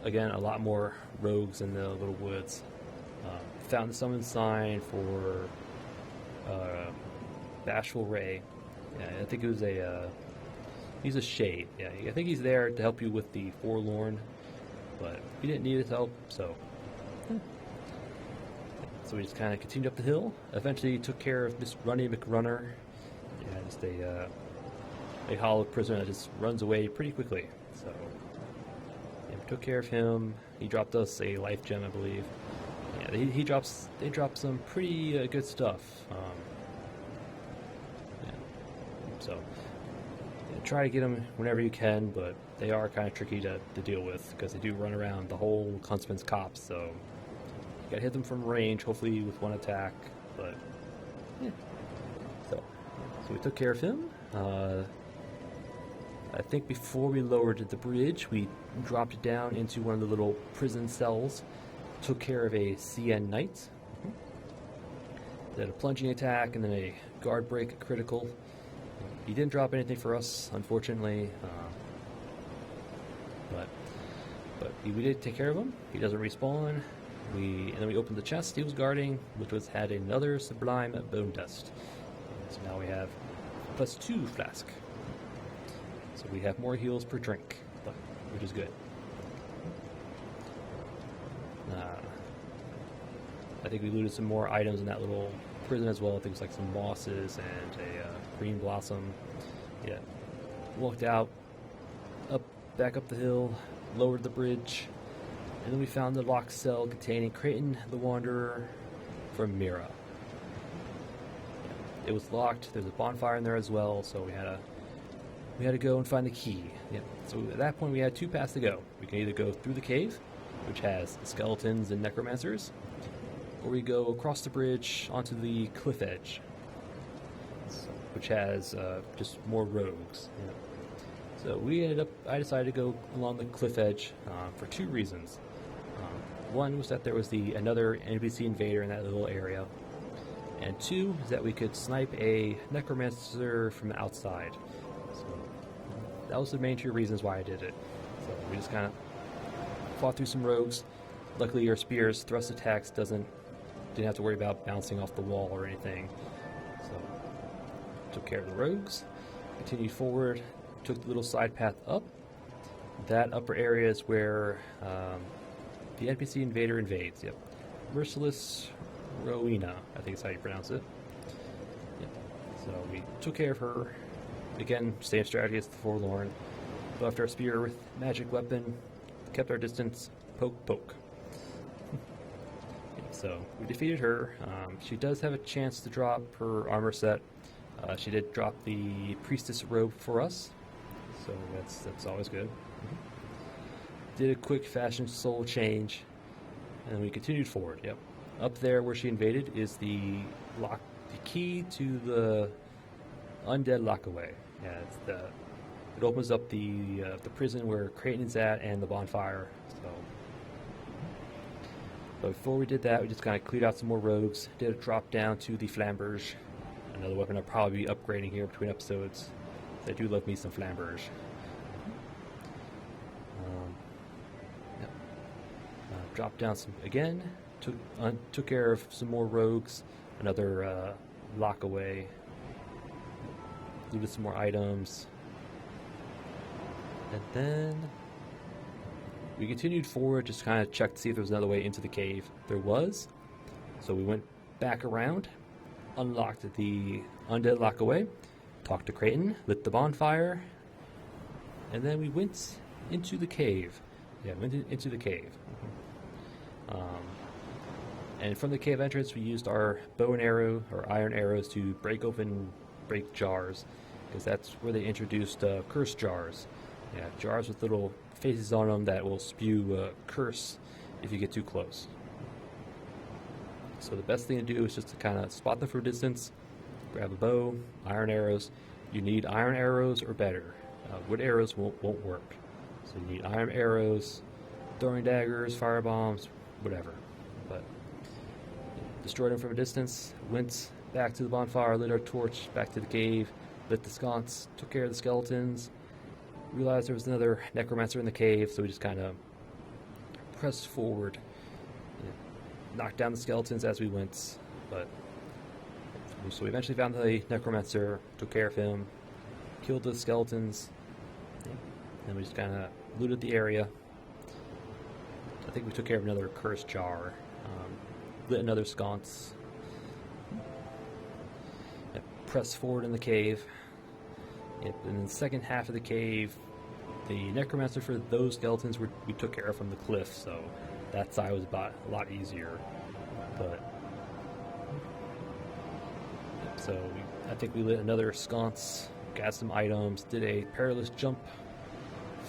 Again, a lot more rogues in the little woods. Found the summon sign for Bashful Ray. Yeah, I think it was he's a shade. Yeah, I think he's there to help you with the Forlorn, but he didn't need his help, so. So we just kind of continued up the hill. Eventually took care of Miss Runny McRunner. Yeah, just a hollow prisoner that just runs away pretty quickly. So yeah, we took care of him. He dropped us a life gem, I believe. Yeah, they dropped some pretty good stuff. Yeah. So yeah, try to get them whenever you can, but they are kind of tricky to deal with because they do run around the whole Huntsman's Copse. So you gotta hit them from range, hopefully with one attack. But yeah. So we took care of him. I think before we lowered the bridge, we dropped it down into one of the little prison cells. Took care of a CN Knight. Did a plunging attack and then a guard break critical. He didn't drop anything for us, unfortunately. But we did take care of him. He doesn't respawn. And then we opened the chest he was guarding, which had another Sublime Bone Dust. So now we have +2 flask. So we have more heals per drink, which is good. I think we looted some more items in that little prison as well. I think it was like some mosses and a green blossom. Yeah. Walked out, back up the hill, lowered the bridge, and then we found the locked cell containing Creighton the Wanderer from Mira. it was locked. There's a bonfire in there as well, so we had to go and find the key. Yep. So at that point, we had two paths to go. We can either go through the cave, which has skeletons and necromancers, or we go across the bridge onto the cliff edge, which has just more rogues. Yep. So I decided to go along the cliff edge for two reasons. One was that there was another NPC invader in that little area, and two is that we could snipe a necromancer from the outside. So that was the main two reasons why I did it. So we just kind of fought through some rogues. Luckily, our spear's thrust attacks didn't have to worry about bouncing off the wall or anything. So took care of the rogues, continued forward, took the little side path up. That upper area is where the NPC invader invades. Yep, Merciless Rowena, I think is how you pronounce it. Yep. So we took care of her. Again, same strategy as the Forlorn. Buffed our spear with magic weapon, kept our distance, poke, poke. So we defeated her. She does have a chance to drop her armor set. She did drop the priestess robe for us, so that's always good. Did a quick fashion soul change, and we continued forward. Yep, up there where she invaded is the key to the undead lockaway. Yeah, it opens up the prison where Creighton is at and the bonfire. But before we did that, we just kind of cleared out some more rogues, did a drop down to the flamberge, another weapon I'll probably be upgrading here between episodes. I do love me some flamberge. Dropped down some again, took care of some more rogues, another lock away, looted some more items, and then we continued forward, just kind of checked to see if there was another way into the cave. There was, so we went back around, unlocked the undead lockaway, talked to Creighton, lit the bonfire, and then we went into the cave. Yeah, went into the cave. And from the cave entrance, we used our bow and arrow, or iron arrows, to break jars, because that's where they introduced curse jars. Yeah, jars with little faces on them that will spew curse if you get too close. So the best thing to do is just to kind of spot them from a distance, grab a bow, iron arrows. You need iron arrows or better. Wood arrows won't work. So you need iron arrows, throwing daggers, fire bombs, whatever. But destroyed them from a distance, went back to the bonfire, lit our torch, back to the cave, lit the sconce, took care of the skeletons, realized there was another necromancer in the cave, so we just kind of pressed forward, knocked down the skeletons as we went. But so we eventually found the necromancer, took care of him, killed the skeletons, and we just kind of looted the area. I think we took care of another cursed jar, lit another sconce, pressed forward in the cave. Yep, in the second half of the cave, the necromancer for those skeletons we took care of from the cliff, so that side was a lot easier. But so I think we lit another sconce, got some items, did a perilous jump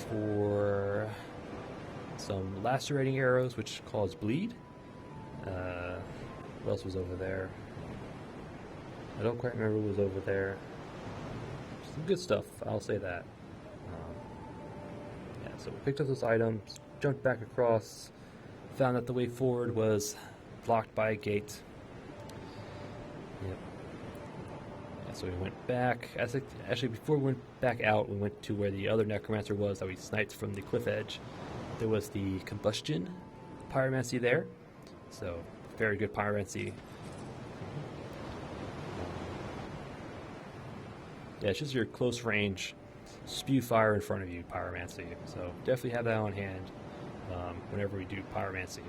for some lacerating arrows, which cause bleed. What else was over there? I don't quite remember what was over there. Some good stuff, I'll say that. Yeah, so we picked up those items, jumped back across, found that the way forward was blocked by a gate. Yep. Yeah, so we went back. Actually, before we went back out, we went to where the other necromancer was that we sniped from the cliff edge. There was the combustion pyromancy there, so very good pyromancy. Yeah, it's just your close range, spew fire in front of you pyromancy. So definitely have that on hand whenever we do pyromancy.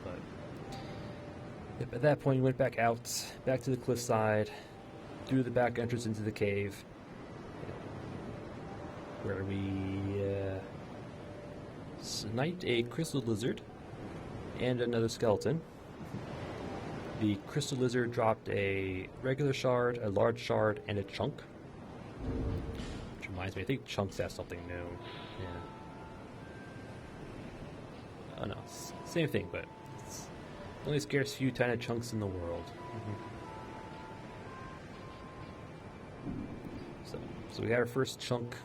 But yep, at that point, we went back out, back to the cliffside, through the back entrance into the cave, where we sniped a crystal lizard and another skeleton. The crystal lizard dropped a regular shard, a large shard, and a chunk. Which reminds me, I think chunks has something new. Yeah. Oh no, same thing, but it's the only scarce few tiny chunks in the world. So we got our first chunk.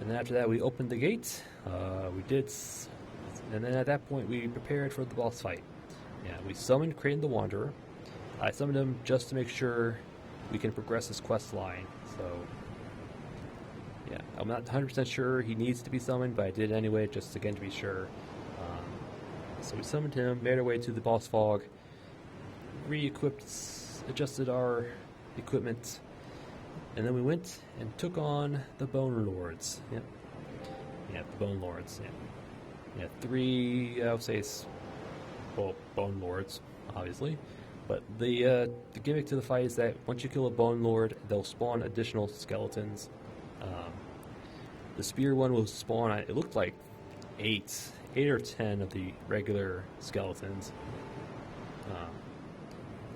And then after that, we opened the gate. And then at that point, we prepared for the boss fight. Yeah, we summoned Kraton the Wanderer. I summoned him just to make sure we can progress this quest line. So, yeah, I'm not 100% sure he needs to be summoned, but I did anyway, just again to be sure. So we summoned him, made our way to the boss fog, re-equipped, adjusted our equipment, and then we went and took on the Bone Lords. Yep. Yeah, the Bone Lords. Yeah. Yeah, 3, I would say, Bone Lords, obviously. But the gimmick to the fight is that once you kill a Bone Lord, they'll spawn additional skeletons. The spear one will spawn, it looked like 8 or 10 of the regular skeletons.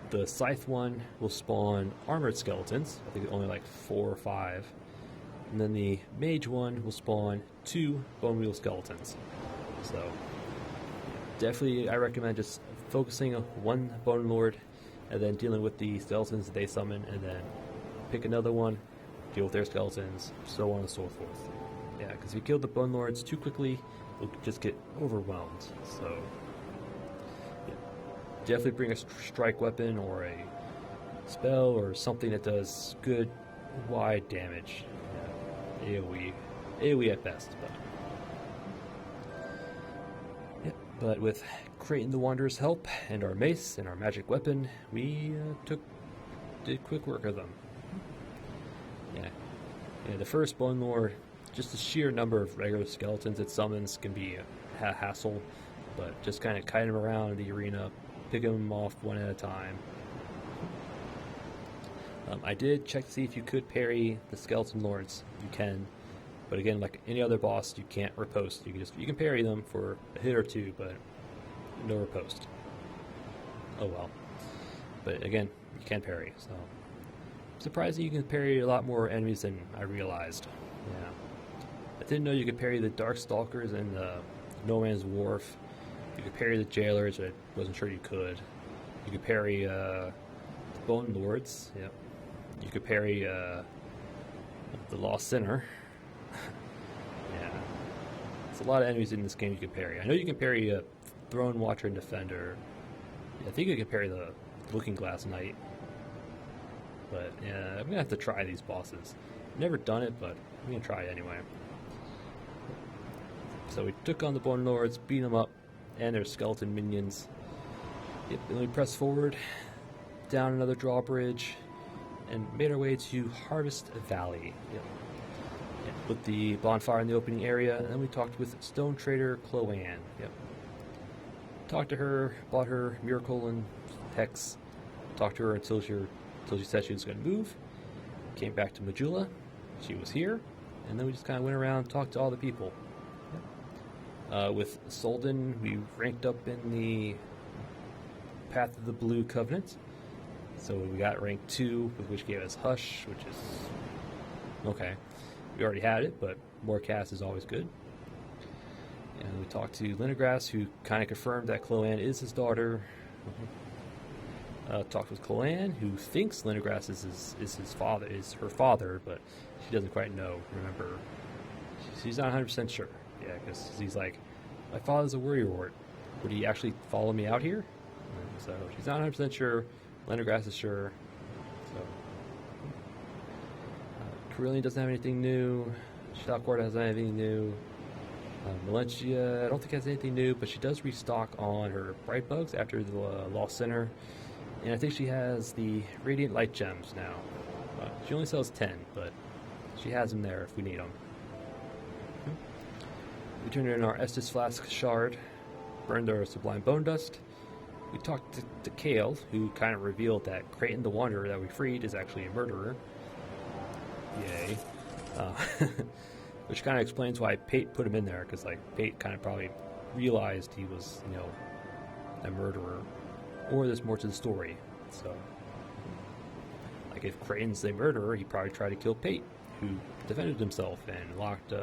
The scythe one will spawn armored skeletons. I think only like 4 or 5. And then the mage one will spawn 2 bone wheel skeletons. So definitely I recommend just focusing on one Bone Lord and then dealing with the skeletons that they summon, and then pick another one, deal with their skeletons, so on and so forth. Yeah, because if you kill the Bone Lords too quickly, you'll just get overwhelmed. So yeah, definitely bring a strike weapon or a spell or something that does good wide damage. Yeah, AoE at best, but. But with Kraton the Wanderer's help and our mace and our magic weapon, we did quick work of them. Yeah, the first Bone Lord, just the sheer number of regular skeletons it summons can be a hassle, but just kind of kite them around the arena, picking them off one at a time. I did check to see if you could parry the Skeleton Lords. You can. But again, like any other boss, you can't riposte. You can parry them for a hit or two, but no riposte. Oh well. But again, you can parry. So surprising, you can parry a lot more enemies than I realized. Yeah, I didn't know you could parry the Darkstalkers and the No Man's Wharf. You could parry the Jailers, but I wasn't sure you could. You could parry the Bone Lords. Yep. You could parry the Lost Sinner. Yeah, there's a lot of enemies in this game you can parry. I know you can parry a Throne Watcher and Defender. I think you can parry the Looking Glass Knight. But yeah, I'm gonna have to try these bosses. Never done it, but I'm gonna try it anyway. So we took on the Bone Lords, beat them up, and their skeleton minions. Yep, then we pressed forward, down another drawbridge, and made our way to Harvest Valley. Yep. With the bonfire in the opening area, and then we talked with stone trader Chloanne. Yep. Talked to her, bought her Miracle and Hex. Talked to her until she said she was going to move. Came back to Majula. She was here, and then we just kind of went around, talked to all the people. Yep. With Solden, we ranked up in the Path of the Blue Covenant. So we got rank 2, which gave us Hush, which is okay. We already had it, but more cast is always good. And we talked to Lindegrass, who kind of confirmed that Chloanne is his daughter. Talked with Chloanne, who thinks Lindegrass is her father, but she doesn't quite know. Remember, she's not 100% sure. Yeah, because he's like, my father's a warrior. Would he actually follow me out here? So she's not 100% sure. Lindegrass is sure. So. Carillion doesn't have anything new. Shalcourt doesn't have anything new. Valencia, I don't think has anything new, but she does restock on her Bright Bugs after the Lost Sinner. And I think she has the Radiant Light Gems now. She only sells 10, but she has them there if we need them. We turned in our Estus Flask Shard, burned our Sublime Bone Dust. We talked to Kale, who kind of revealed that Kraton the Wanderer that we freed is actually a murderer. Yay. Which kind of explains why Pate put him in there, because like Pate kind of probably realized he was, a murderer, or there's more to the story. So, like if Crane's a murderer, he probably tried to kill Pate, who defended himself and locked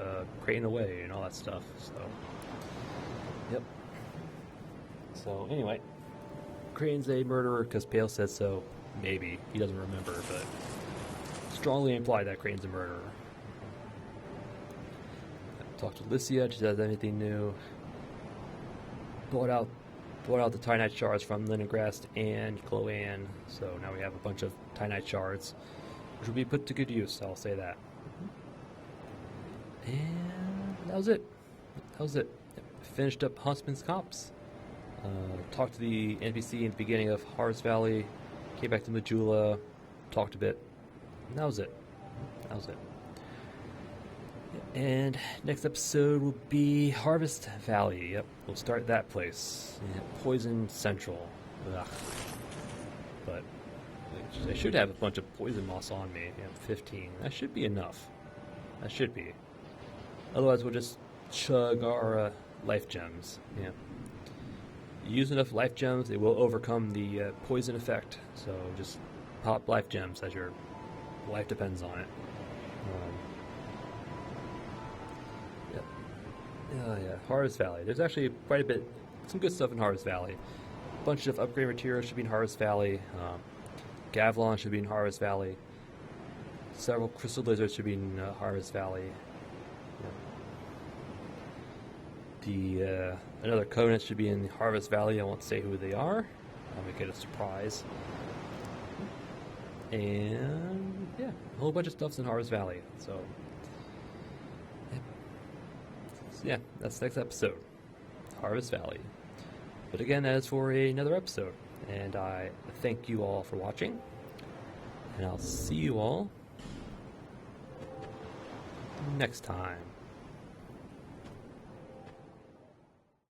Crane away and all that stuff. So, yep. So anyway, Crane's a murderer because Pale said so. Maybe he doesn't remember, but strongly implied that Crane's a murderer. Talked to Lycia. She says anything new. Brought out the Tynite shards from Leningrast and Cloanne, so now we have a bunch of Tynite shards, which will be put to good use, I'll say that. And that was it. Finished up Huntsman's Copse. Talked to the NPC in the beginning of Harvest Valley, came back to Majula, talked a bit, and that was it. And next episode will be Harvest Valley. Yep, we'll start that place. Yeah, Poison Central. Ugh. But I should have a bunch of poison moss on me. Yeah, 15. That should be enough. That should be. Otherwise, we'll just chug our life gems. Yeah. Use enough life gems, it will overcome the poison effect. So just pop life gems as your life depends on it. Yeah, Harvest Valley. There's actually quite a bit, some good stuff in Harvest Valley. A bunch of upgrade materials should be in Harvest Valley. Gavlon should be in Harvest Valley. Several crystal lizards should be in Harvest Valley. Yeah. Another covenant should be in Harvest Valley. I won't say who they are. I'll make it a surprise. And yeah, a whole bunch of stuff's in Harvest Valley. So yeah, that's next episode, Harvest Valley. But again, that is for another episode, and I thank you all for watching, and I'll see you all next time.